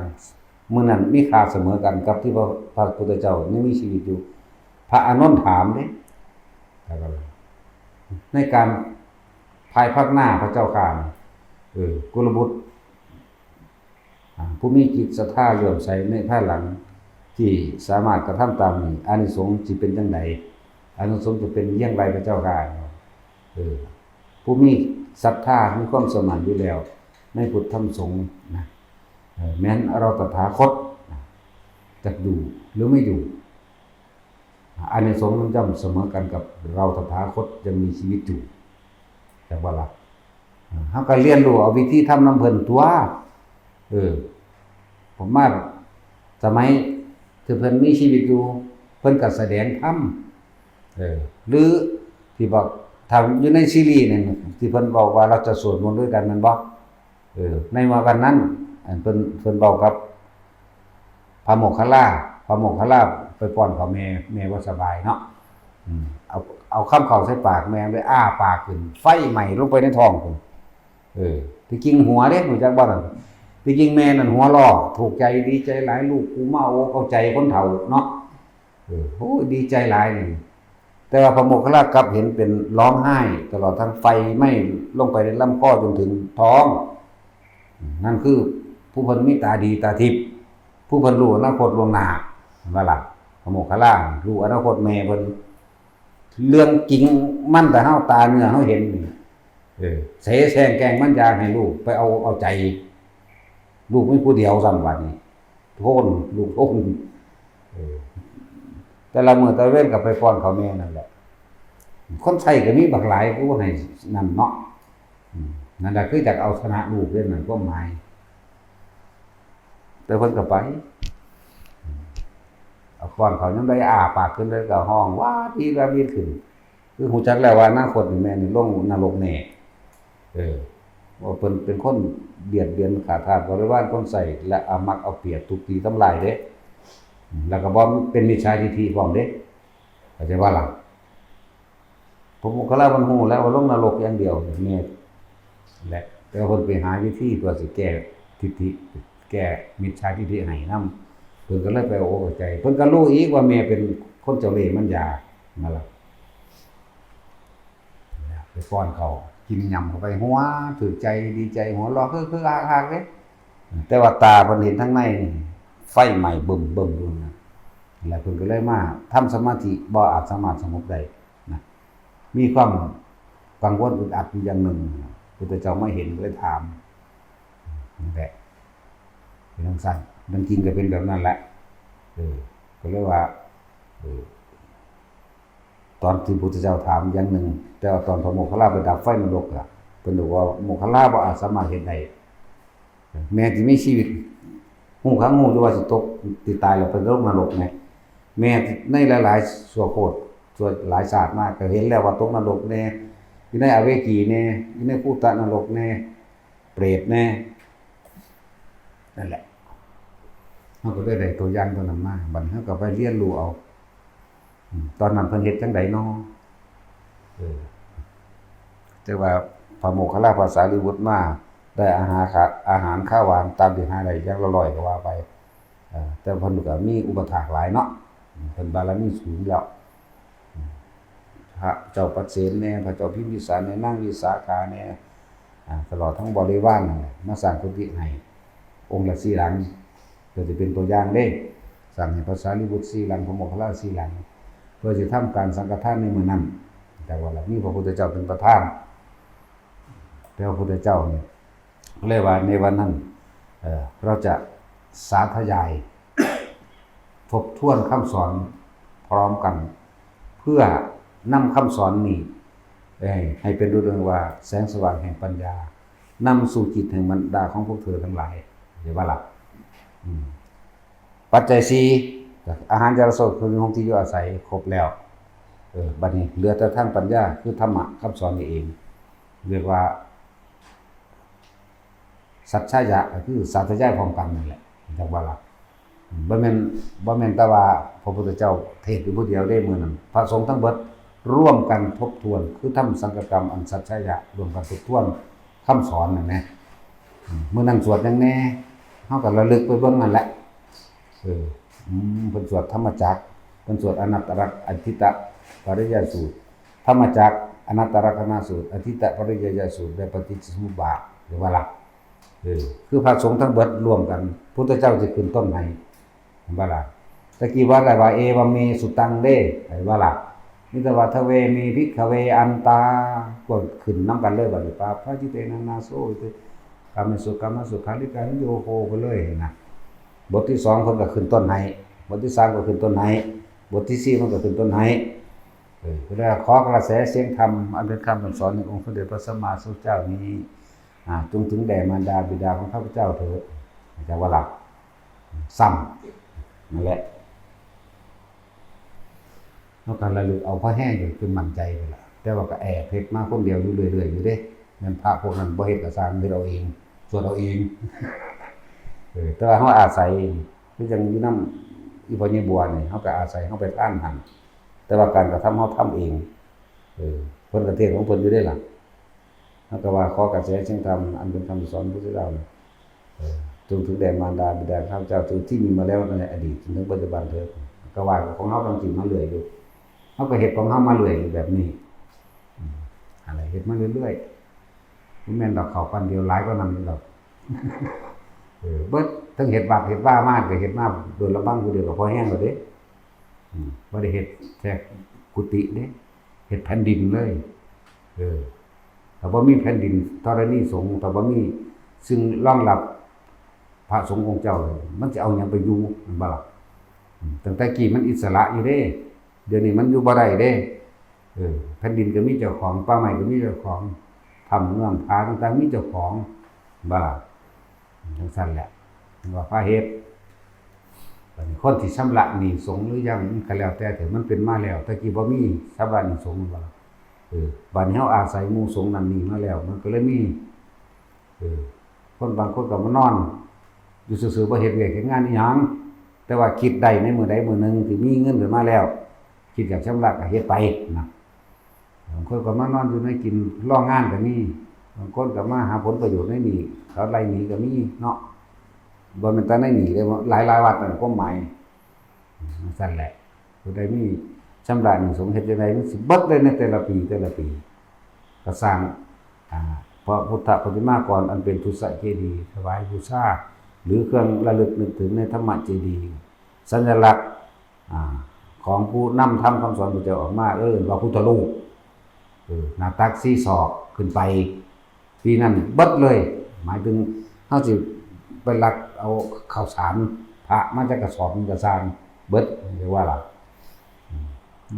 มื้อนั้นมีค่าเสมอกันกับที่พระพุทธเจ้ายังมีชีวิตอยู่พระอานนท์ถามเด้ในการภายภาคหน้าพระเจ้าข้ากุลบุตรผู้มีจิตศรัทธาเลื่อมใสในภายหลังที่สามารถกระทำตามนี้อานิสงส์สิเป็นจังไดอานิสงส์จะเป็นอย่างไรพระเจ้าข้าผู้มีศรัทธามีความสมั่นอยู่แล้วในพุทธธรรมสงฆ์นะแม้นเราตถาคตจะอยู่หรือไม่อยู่ อานิสงส์มันย่อมเสมอกันกับเราตถาคตยังมีชีวิตอยู่แต่ว่าล่ะเฮาก็เรียนรู้เอาวิธีทำนำเพิ่นตัวผมว่าสมัยที่เพิ่นมีชีวิตอยู่เพิ่นก็แสดงธรรมหรือที่บอกทำอยู่ในซีรีส์นั่นที่เพิ่นบอกว่าเราจะสวดมนต์ด้วยกันมันบ่ในวันนั้นเพิ่นบอกกับพระโมคคัลลาไปป้อนข้าวแม่บ่สบายเนาะเอาคำเข้าใส่ปากแม่เลยอ้าปากขึ้นไฟไหม้ลงไปในท้องพุ่นที่จริงหัวเด้รู้จักบ่นั่นที่จริงแม่นั่นหัวล้อถูกใจดีใจหลายลูกกูมาโอ้เข้าใจคนเฒ่าเนาะโอ้ดีใจหลายนี่แต่ว่าพระโมคคัลลากลับเห็นเป็นร้องไห้ตลอดทั้งไฟไหม้ลงไปในลำคอจนถึงท้องนั่นคือผู้เพิ่นมีตาดีตาทิพย์ผู้เพิ่นรู้อนาคตล่วงหน้าว่าล่ะพระโมคคัลลารู้อนาคตแม่เพิ่นเรื่องจริงมันแต่เฮาตาเนื้อเฮาเห็นนี่เสแสร้งแกล้งมันอยากให้ลูกไปเอาใจลูกมีผู้เดียวซ้ำบัดนี้โทนลูกโทนแต่ละมื้อตะเว้นก็ไปป้อนข้าวแม่นั่นแหละคนไทยก็มีบักหลายผู้ให้นั่นเนาะนั่นแหละคือจักเอาชนะลูกเด้นั่นก็หมายแต่เพิ่นก็ไปเอาป้อนเขายังได้อ้าปากขึ้นเลยก็ห้องว้าดีระบีขึ้นคือฮู้จักแล้วว่าอนาคตนี่แม่นี่ลงนรกแน่ว่าเพิ่นเป็นคนเบียดเบียนขาดทาสบริวารคนใส่และเอามักเอาเปรียบทุบตีทำลายเด้แล้วก็บ่เป็นมิจฉาทิฏฐิพร้อมเด้เข้าใจว่าล่ะผมก็แล้วมันฮู้แล้วว่าลงนรกอย่างเดียวแม่และแต่เพิ่นไปหาวิธีตัวสิแก้ทิฏฐิแก้มิจฉาทิฏฐิให้นำเพิ่นก็เลยไปโอ้ใจเพิ่นก็รู้อีกว่าแม่เป็นคนเจ้าเล่ห์มันยานั่นล่ะไปฟ้อนเขากินยำเข้าไปหัวถือใจดีใจหัวเราะคือฮากๆเด้แต่ว่าตาเพิ่นเห็นทั้งในไฟไหม้บึ้มอยู่นะแล้วเพิ่นก็เลยมาทำสมาธิบ่อาจสามารถสงบได้นะมีความกังวลอึดอัดอยู่อย่างหนึ่งพุทธเจ้าไม่เห็นเลยถามนั่นแหละเป็นจังซั่นมันจริงก็เป็นแบบนั้นแหละก็เลยว่าตอนที่พุทธเจ้าถามอย่างหนึ่งแต่ว่าตอนพระโมคคัลลาไปดับไฟนรกล่ะเพิ่นบอกว่าโมคคัลลาบ่อาจสามารถเฮ็ดได้แม้ที่มีชีวิตฮู้ครั้งฮู้อยู่ว่าสิตกสิตายแล้วไปลงนรกไงแม้ในหลายๆชั่วโคตรส่วนหลายชาติมากก็เห็นแล้วว่าตกนรกแน่อยู่ในอเวจีแน่อยู่ในภูตนรกแน่เปรตแน่นั่นแหละเฮาก็ได้ตัวอย่างตัวนั้นมาบัดเฮาก็ไปเรียนรู้เอาตอนนั้นเพิ่นเฮ็ดจังไดน้อแต่ว่าพระโมคคัลลาภาษาลิบุตรมาได้อาหารข้าวหวานตามที่หาได้อย่างละร้อยก็ว่าไปแต่เพิ่นก็มีอุปถากหลายเนาะเพิ่นบารมีสูงแล้วพระเจ้าปัจเสนแน่พระเจ้าพิมพิสารแน่นางวิสาขาแน่ตลอดทั้งบริวารนั่นแหละมาสร้างกุฏิให้องค์ละ4หลังเพื่อจะเป็นตัวอย่างเด้สร้างให้ภาษาลิบุตร4หลังพระโมคคัลลา4หลังเพื่อจะทำการสังฆทานในมื้อนั้นแต่ว่ามีพระพุทธเจ้าเป็นประธานแต่พระพุทธเจ้าเนี่ยเรียกว่าในวันนั้นเราจะสาธยายทบทวนคำสอนพร้อมกันเพื่อนำคำสอนนี้ให้เป็นเรื่องว่าแสงสว่างแห่งปัญญานำสู่จิตแห่งบรรดาของพวกเธอทั้งหลายเดี๋ยวว่าล่ะปัจจัย4อาหารจารสดคือห้องที่อยู่อาศัยครบแล้วบัดนี้เหลือแต่ทางปัญญาคือธรรมะคำสอนนี่เองเรียกว่าสัจฉายะก็คือสาธยายพร้อมกันนั่นแหละจังว่าล่ะบ่แม่นแต่ว่าพระพุทธเจ้าเทศน์อยู่ผู้เดียวได้มื้อนั้นพระสงฆ์ทั้งเบิดร่วมกันทบทวนคือทำสังฆกรรมอันสัจฉายะร่วมกันทบทวนคำสอนนั่นแหละมื้อนั้นสวดจังแน่เฮาก็ระลึกไปเบิ่งนั่นแหละเพิ่นสวดธรรมจักรเพิ่นสวดอนัตตลักษณ์อธิตตปริยสูตรธรรมจักรอนัตตลักษณสูตรอธิตตปริยสูตรและปฏิจจสมุปบาทหรือว่าล่ะคือพระสงฆ์ทั้งเบิดรวมกันพุทธเจ้าสิขึ้นต้นให้ว่าล่ะตะกี้ว่าอะไรว่าเอวเมสุตังเด้ว่าล่ะนิตวะทเวมีภิกขเวอันตาก็ขึ้นนำกันเลยบัดนี้ปาพระจิเตนะนาโสติกามสุกามสุขาริการโยโคไปเลยนะบทที่2เพิ่นก็ขึ้นต้นให้บทที่3ก็ขึ้นต้นให้บ บทที่4มันก็ขึ้นต้นให้ก็ได้ขอกระแสเสียงธรรมอันเป็นคำสอนขององค์สมเด็จพระสัมมาสัมพุทธเจ้านี้จงถึงแด่มารดาบิดาของข้าพเจ้าเถิดจากว่าหลักซ้ำนั่นแหละแล้วการระลึกเอาพระแห้งอยู่คือมั่นใจไปละแต่ว่าก็แอบเฮ็ดมาคนเดียวอยู่เรื่อยๆอยู่เด้แม่นพระพวกนั้นบ่เฮ็ดก็สร้างเฮ็ดเอาเองส่วนเอาเองแต่ว่าเฮาอาศัยคือจังอยู่นำอีพ่อใหญ่บัวนี่เฮาก็อาศัยเฮาไปท่านหั่นแต่ว่าการกระทำเฮาทำเองเพิ่นก็เทศของเพิ่นอยู่ได้ล่ะเฮาก็ว่าขอกระแสเสียงธรรมอันเป็นคำสอนพระพุทธเจ้าจงถึงแด่มารดาบิดาข้าพเจ้าที่มีมาแล้วในอดีตจนถึงปัจจุบันเถิดก็ว่าของเฮาต้องจริงมาเรื่อยอยู่เฮาก็เฮ็ดของเฮามาเรื่อยแบบนี้อะไรเฮ็ดมาเรื่อยๆบ่แม่นดอกข้าวปั้นเดียวหลายกว่านั้นนี่ดอกเบิดทั้งเฮ็ดบาปเฮ็ดบ้ามากก็เฮ็ดมาโดนลำบากผู้เดียวก็พอแห้งแล้วเด้บ่ได้เฮ็ดแค่กุฏิเด้เฮ็ดแผ่นดินเลยถ้าบ่มีแผ่นดินธรณีสงฆ์ถ้าบ่มีซึ่งรองรับพระสงฆ์องค์เจ้าเลยมันจะเอาหยังไปอยู่มันบ่ล่ะตั้งแต่กี้มันอิสระอยู่เด้เดี๋ยวนี้มันอยู่บ่ได้เด้แผ่นดินก็มีเจ้าของป่าไม้ก็มีเจ้าของถ้ำเมืองผาต่างๆมีเจ้าของบ่ล่ะจังซั่นแหละว่าพระเฮ็ดบัดนี้คนที่ชำระหนี้สงฆ์หรือยังก็แล้วแต่ถึงมันเป็นมาแล้วแต่กี้บ่มีชำระหนี้สงฆ์บ่ล่ะบัดนี้เฮาอาศัยหมู่สงฆ์นั้นนี่มาแล้วมันก็เลยมีคนบางคนก็มานอนอยู่ซื่อๆบ่เฮ็ดเวียกเฮ็ดงานอีหยังแต่ว่าคิดได้ในมื้อใดมื้อหนึ่งที่มีเงินขึ้นมาแล้วคิดอยากชำระก็เฮ็ดไปนะบางคนก็มานอนอยู่ในกินรองานก็มีบางคนก็มาหาผลประโยชน์ในนี่เขาไล่หนีก็มีเนาะบ่แม่นแต่ในนี่เด้หลายๆวัดนั่นความหมายซั่นแหละผู้ใดมีชำระหนี้สงฆ์เฮ็ดจังได๋มันสิเบิดเลยในแต่ละปีก็สร้างพระพุทธปฏิมากรอันเป็นทุสเจดีย์ถวายบูชาหรือเครื่องระลึกนึกถึงในธรรมเจดีย์สัญลักษณ์ของผู้นำธรรมคำสอนพระเจ้าออกมาว่าพุทธรูปหน้าตัก4ศอกขึ้นไปปีนั้นเบิดเลยหมายถึงเฮาสิไปลักเอาข้าวสารพระมาจากกระสอบนึงก็สร้างเบิดเรียกว่าล่ะ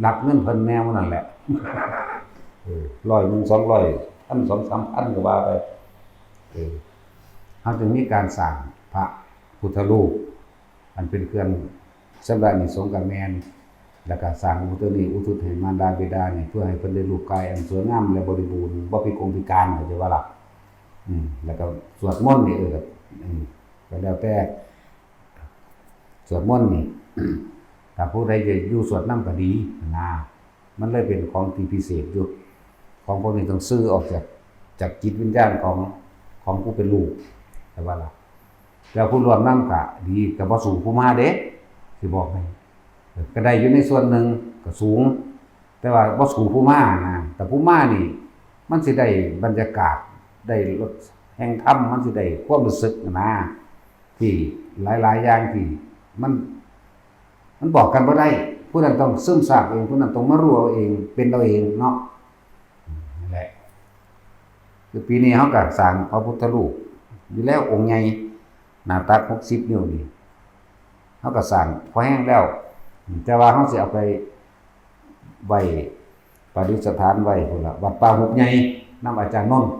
ลักเงินเพิ่นแนวนั่นแหละ100 100 200 1,000 2,000 3,000ก็ว่าไปเขาจึงมีการสร้างพระพุทธรูปอันเป็นเครื่องชำระหนี้สงฆ์กับแม่นแล้วก็สร้างพุทธรูปอุทิศให้มารดาบิดาเพื่อให้เพิ่นได้รูปกายอันสวยงามและบริบูรณ์บ่พิการเข้าใจว่าล่ะแล้วก็สวดมนต์นี่ก็แล้วแต่สวดมนต์นี่ถ้าผู้ใดจะอยู่สวดนำก็ดีนะมันเลยเป็นของที่พิเศษอยู่ของพวกนี้ต้องซื้อออกจากจิตวิญญาณของผู้เป็นลูกแต่ว่าล่ะแล้วผู้รวมนำก็ดีก็บ่สูงผู้มาเด้สิบอกให้ก็ได้อยู่ในส่วนหนึ่งก็สูงแต่ว่าบ่สูงผู้มานะแต่ผู้มานี่มันสิได้บรรยากาศได้รสแห่งธรรมมันสิได้ความรู้สึกนะที่หลายๆอย่างที่มันบอกกันบ่ได้ผู้นั้นต้องซึมซาบเองผู้นั้นต้องมารู้เอาเองเป็นเราเองเนาะนั่นแหละคือปีนี้เฮาก็สร้างพระพุทธรูปอยู่แล้วองค์ใหญ่หน้าตัก60 นิ้วนี่เฮาก็สร้างพอแห้งแล้วแต่ว่าเฮาสิเอาไปไว้ประดิษฐานไว้พุ่นล่ะวัดป่าหุบใหญ่นำอาจารย์นนท์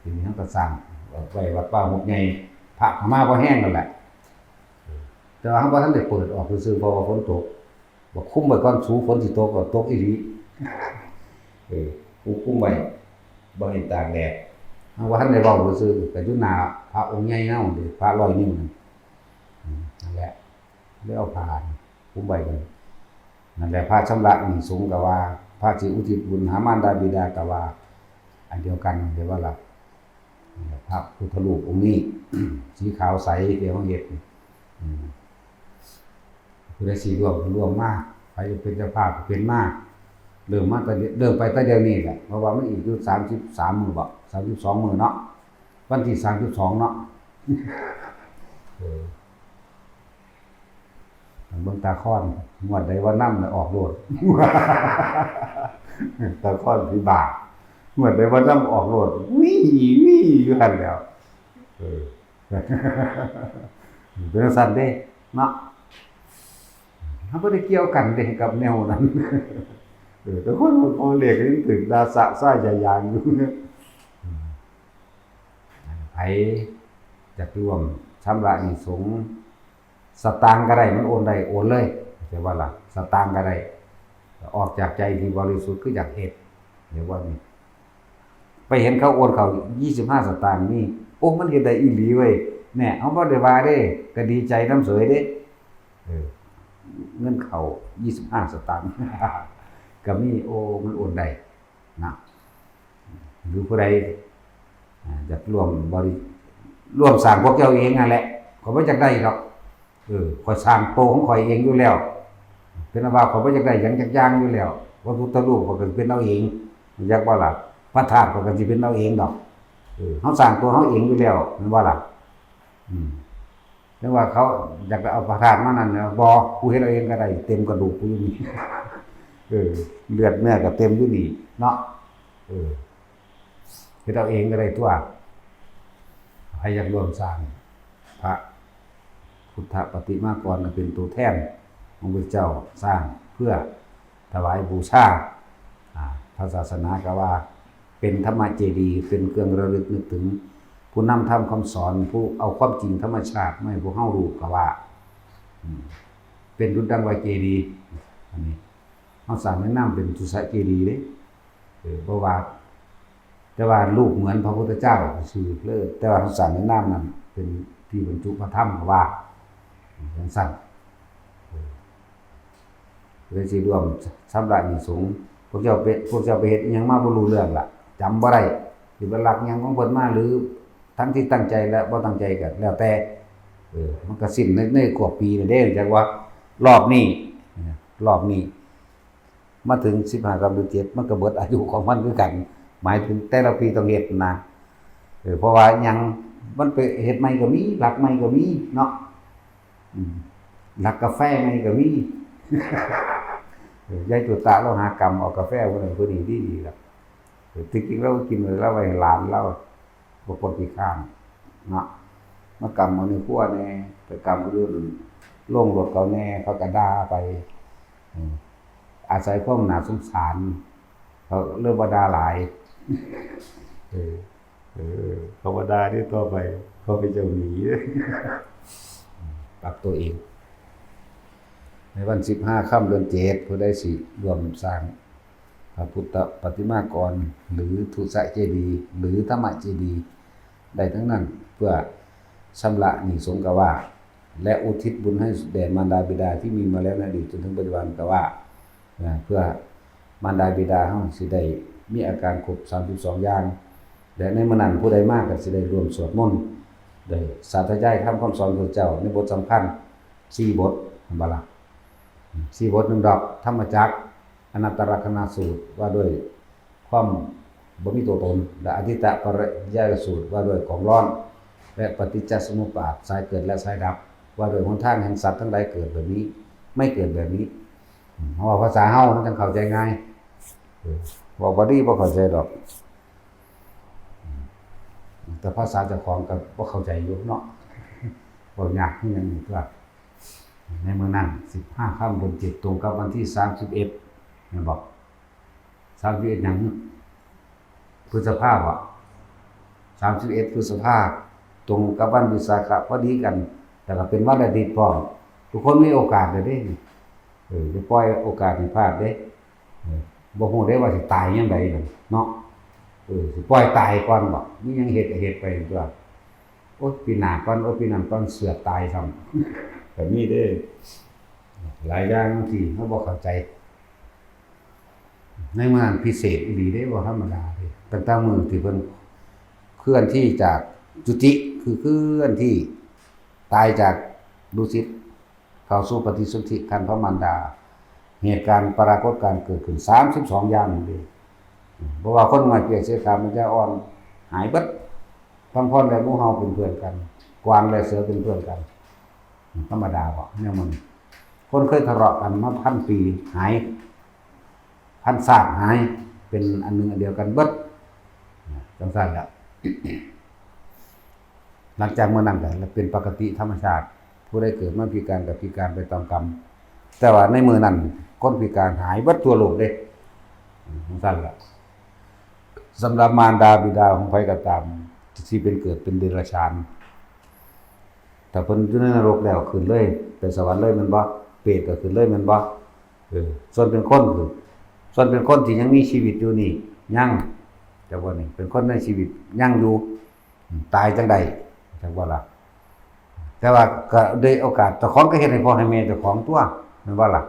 ทีนี้เฮาก็สร้างไว้วัดป่าหุบใหญ่พระเข้ามาพอแห้งนั่นแหละแต่ว่าเฮาบ่ทันได้เปิดออกซื่อๆเพราะว่าฝนตกบ่คุมไว้ก่อนสูฝนสิตกก็ตกอีหลีคุมไว้บ่ให้ตากแดดเฮาบ่ทันได้เว้าซื่อๆก็อยู่หน้าพระองค์ใหญ่เนาะพระ100 นิ้วนั่นแหละได้เอาผ้าคุมไว้กันนั่นแหละพระชำระหนี้สงฆ์ก็ว่าพระสิอุทิศบุญหามารดาบิดาก็ว่าอันเดียวกันเรียกว่าล่ะพระพุทธรูปองค์นี้สีขาวใสเดี๋ยวเฮาเฮ็ดผู้ใดสิร่วมมาใครจะเป็นเจ้าภาพก็เป็นมาเริ่มไปแต่เดี๋ยวนี้แหละเพราะว่ามันอีกอยู่33 มื้อบ่32 มื้อเนาะวันที่32เนาะเบิ่งตาค้อนงวดใดว่านำน่ะออกโลดตาค้อนพิบากงวดใดว่านำออกโลดวิอยู่หั่นแล้วเป็นซั่นเด้เนาะ เขาบ่ได้เกี่ยวกันเด้กับแนวนั้นแต่คนพอเรียกยังถึงดาสะซ่ายายางอยู่ไผจะร่วมชำระหนี้สงฆ์สตางค์ก็ได้มันโอนได้โอนเลยแต่ว่าล่ะสตางค์ก็ได้ออกจากใจที่บริสุทธิ์คืออยากเฮ็ดเดี๋ยวว่านี่ไปเห็นเขาโอนเขา25สตางค์นี่โอ้มันเฮ็ดได้อีหลีเว้ยแน่เฮาบ่ได้ว่าเด้ก็ดีใจนำเสยเด้เงินเข้า25สตางค์ก็มีโอ้มันโอนได้นะหรือผู้ใดอยากร่วมสร้างพวกเจ้าเองนั่นแหละข้อยบ่อยากได้ดอกข้อยสร้างโตของข้อยเองอยู่แล้วเป็นว่าข้อยบ่อยากได้หยังจักอย่างอยู่แล้วพระพุทธรูปข้อยก็เป็นเอาเองอยากบ่ล่ะพระธาตุข้อยก็สิเป็นเอาเองดอกเฮาสร้างตัวเฮาเองอยู่แล้วแม่นบ่ล่ะแต่ว่าเขาอยากเอาพระธาตุมานั่นบ่กูเฮ็ดเอาเองก็ได้เต็มกระดูกกูอยู่นี่เลือดเนื้อก็เต็มอยู่นี่เนาะเฮ็ดเอาเองก็ได้ตัวใครอยากร่วมสร้างพระพุทธปฏิมากรเป็นตัวแทนของพระเจ้าสร้างเพื่อถวายบูชาพระศาสนาก็ว่าเป็นธรรมเจดีย์เป็นเครื่องระลึกนึกถึงผู้นำธรรมคำสอนผู้เอาความจริงธรรมชาติมาให้พวกเฮารู้ก็ว่าเป็นดุจดังว่าเจดีย์อันนี้เฮาสร้างแนะนำเป็นสุสะเจดีย์เด้เพราะว่าแต่ว่ารูปเหมือนพระพุทธเจ้าชื่อเลยแต่ว่าเฮาสร้างแนะนำนั้นเป็นที่บรรจุพระธรรมก็ว่าจังซั่นเลยสิร่วมชำระหนี้สงฆ์พวกเจ้าไปเฮ็ดอิหยังมาบ่รู้เรื่องล่ะจำบ่ได้สิเป็นหลักหยังของเพิ่นมาหรือทั้งที่ตั้งใจและบ่ตั้งใจก็แล้วแต่มันก็สิ้นในกว่าปีนี่เด้จักว่ารอบนี้มาถึง15กับเดือน7มันก็เบิดอายุของมันคือกันหมายถึงแต่ละปีต้องเฮ็ดนะเพราะว่าหยังมันไปเฮ็ดใหม่ก็มีหลักใหม่ก็มีเนาะหลักกาแฟใหม่ก็มียายจุตะเราหากรรมเอากาแฟพวกนั้นพอดีล่ะจริงๆเรากินแล้วไว้หลานเราบ่คนขี้ข้างเนาะมากรรมเอาในครัวแน่ไปกรรมเอาอยู่ลงรถเขาแน่เขาก็ด่าไปอาศัยความน่าสงสารเขาเริ่มบ่ด่าหลายเขาบ่ด่านี่ต่อไปเขาไปเจ้าหนีปรับตัวเองในวัน15ค่ำเดือน7ผู้ใดสิร่วมสร้างพระพุทธปฏิมากรหรือทุสะเจดีย์หรือธรรมเจดีย์ได้ทั้งนั้นเพื่อชำระหนี้สงฆ์ก็ว่าและอุทิศบุญให้แด่มารดาบิดาที่มีมาแล้วในอดีตจนถึงปัจจุบันก็ว่าเพื่อมารดาบิดาเฮาสิได้มีอาการครบ32อย่างและในมื้อนั้นผู้ใดมาก็สิได้ร่วมสวดมนต์ได้สาธยายธรรมคำสอนของเจ้าในบทสำคัญ4บทบ่ล่ะ4บท1ดอกธรรมจักรอนัตตลักษณสูตรว่าด้วยความบ่มีตัวตนและอธิตตปริยายสูตรว่าด้วยของร้อนและปฏิจจสมุปบาทสายเกิดและสายดับว่าด้วยหนทางแห่งสัตว์ทั้งหลายเกิดแบบนี้ไม่เกิดแบบนี้เพราะว่าภาษาเฮามันจังเข้าใจง่ายบอกบ่ดีบ่เข้าใจดอกแต่ภาษาเจ้าของก็บ่เข้าใจอยู่เนาะบ่ยากคือหยังนี่ครับในเมืองนั้น15ค่ำเดือน7ตรงกับวันที่31แม่นบ่31หยังพฤษภาคม31พฤษภาคมตรงกับวันวิสาขะพอดีกันแต่ก็เป็นวันอาทิตย์พร้อมทุกคนมีโอกาสได้จะปล่อยโอกาสให้พลาดเด้บ่ฮู้ได้ว่าสิตายยามใดเนาะสิปล่อยตายก่อนบ่มีหยังเฮ็ดไปตัวโอ๊ยปีหน้าก่อนโอ๊ยปีนั้นก่อนเสือกตายซ้ำก็มีเด้หลายอย่างที่เฮาบ่เข้าใจในเมืองพิเศษอีหลีเด้บ่ธรรมดาเด้ตั้งแต่มื้อที่เพิ่นเคลื่อนที่จากจุติคือเคลื่อนที่ตายจากดุสิตเข้าสู่ปฏิสนธิคันพระมารดาเหตุการณ์ปรากฏการณ์เกิดขึ้น32อย่างเด้เพราะว่าคนน้อยเปียกเสียขามันจะอ่อนหายเบิดพังพรและหมู่เฮาเป็นเพื่อนกันกวางและเสือเป็นเพื่อนกันธรรมดาบ่แนวมันคนเคยทะเลาะกันมาพันปีหายพันศาสตร์หายเป็นอันนึงอันเดียวกันเบิดจังซั่นแหละหลังจากเมื่อนั้นก็เป็นปกติธรรมชาติผู้ใดเกิดมาพิการก็พิการไปตามกรรม แต่ว่าในมือนั้นคนพิการหายเบิดทั่วโลกเด้ซั่นล่ะสำหรับมารดาบิดาของไผก็ตามที่เป็นเกิดเป็นเดรัจฉานถ้าเพิ่นอยู่ในนรกแล้วขึ้นเลยไปสวรรค์เลยแม่นบ่เปรตก็ขึ้นเลยแม่นบ่ส่วนเป็นคนคือส่วนเป็นคนที่ยังมีชีวิตอยู่นี่ยังจังว่านี่เป็นคนในชีวิตยังอยู่ตายจังใดจังว่าล่ะแต่ว่าก็ได้โอกาสเจ้าของก็เฮ็ดให้พ่อให้แม่เจ้าของตัวแม่นบ่ล่ะ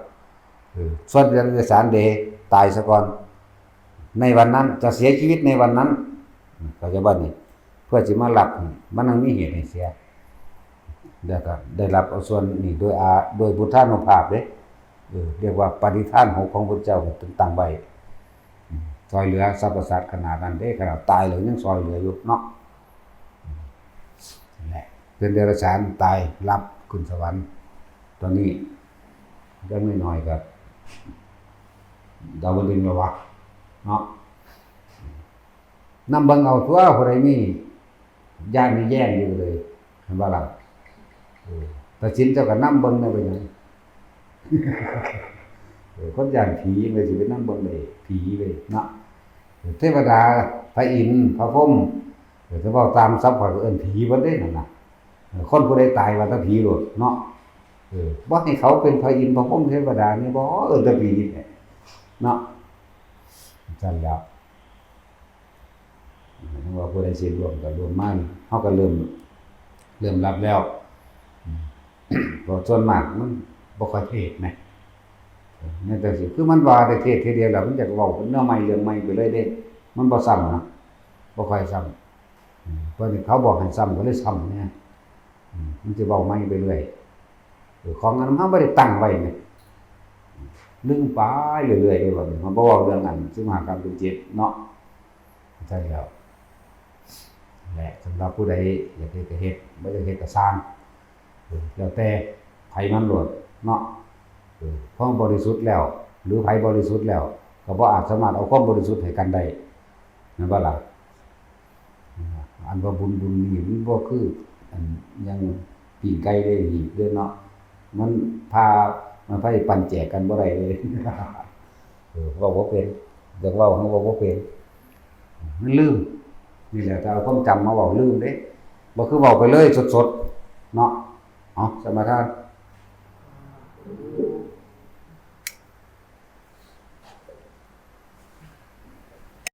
ส่วนเรื่องเอกสารเดตายซะก่อนในวันนั้นจะเสียชีวิตในวันนั้นก็จะว่านี่เพื่อสิมารับมันต้องมีเหตุให้เสียแล้วก็ได้รับเอาส่วนนี้โดยพุทธานุภาพเด้เรียกว่าปฏิทาน6ของพระเจ้าถึงตั้งไว้ซอยเหลือสรรพสัตว์ขนาดนั้นเด้ขนาดตายแล้วยังซอยเหลืออยู่เนาะนั่นแหละเป็นเดรัจฉานตายรับขึ้นสวรรค์ตอนนี้ยังไม่น้อยก็ดาวดึงส์แล้ววะเนาะนำเบิ่งเอาตัวผู้ใดมีย่านมีแย่งอยู่เลยเห็นบ่ล่ะแต่ชินเจ้าก็นำเบิ่งได้เป็นหยังคนย่านผีเลยสิไปนำเบิ่งได้ผีเลยเนาะเทวดาพระอินทร์พระพรหมถ้าเว้าตามศัพท์ก็เอิ้นผีเบิดเด้นั่นน่ะคนผู้ใดตายว่าแต่ผีโลดเนาะบ่ให้เขาเป็นพระอินทร์พระพรหมเทวดานี่บ่เอิ้นแต่ผีนี่แหละเนาะจั่นแล้วว่าผู้ใดสิร่วมก็ร่วมมาเฮาก็เริ่มรับแล้วเพราะส่วนมากมันบ่ค่อยเทศนะนี่แต่สิคือมันว่าได้เทศทีเดียวแล้วมันอยากเว้าเรื่องใหม่เรื่องใหม่ไปเลยเด้มันบ่ซ้ำนะบ่ค่อยซ้ำเพราะนี่เขาบอกให้ซ้ำก็เลยซ้ำเนี่ยมันสิเว้าใหม่ไปเรื่อยของอันนั้นเฮาบ่ได้ตั้งไว้นี่ลืมไปเรื่อยๆว่ามันบ่เว้าเรื่องนั้นซึ่งมหากรรมเป็น7เนาะใช่แล้วแหละสำหรับผู้ใดอยากเฮ็ดก็เฮ็ดบ่อยากเฮ็ดก็สร้างแล้วแต่ไผมันโลดเนาะเพราะบริสุทธิ์แล้วหรือไผบริสุทธิ์แล้วก็บ่อาจสามารถเอาความบริสุทธิ์ให้กันได้แม่นบ่ล่ะอันว่าบุญนี่มันบ่คืออันยังปิ้งไก่ได้หีบเด้อเนาะมันพามันไปปั่นแจกกันบ่ได้เลยเว้าบ่เป็นอยากเว้าเฮาเว้าบ่เป็นมันลืมนี่แหละถ้าเอาความจำมาเว้าลืมเด้บ่คือเว้าไปเลยสดๆเนาะเอาสมาทาน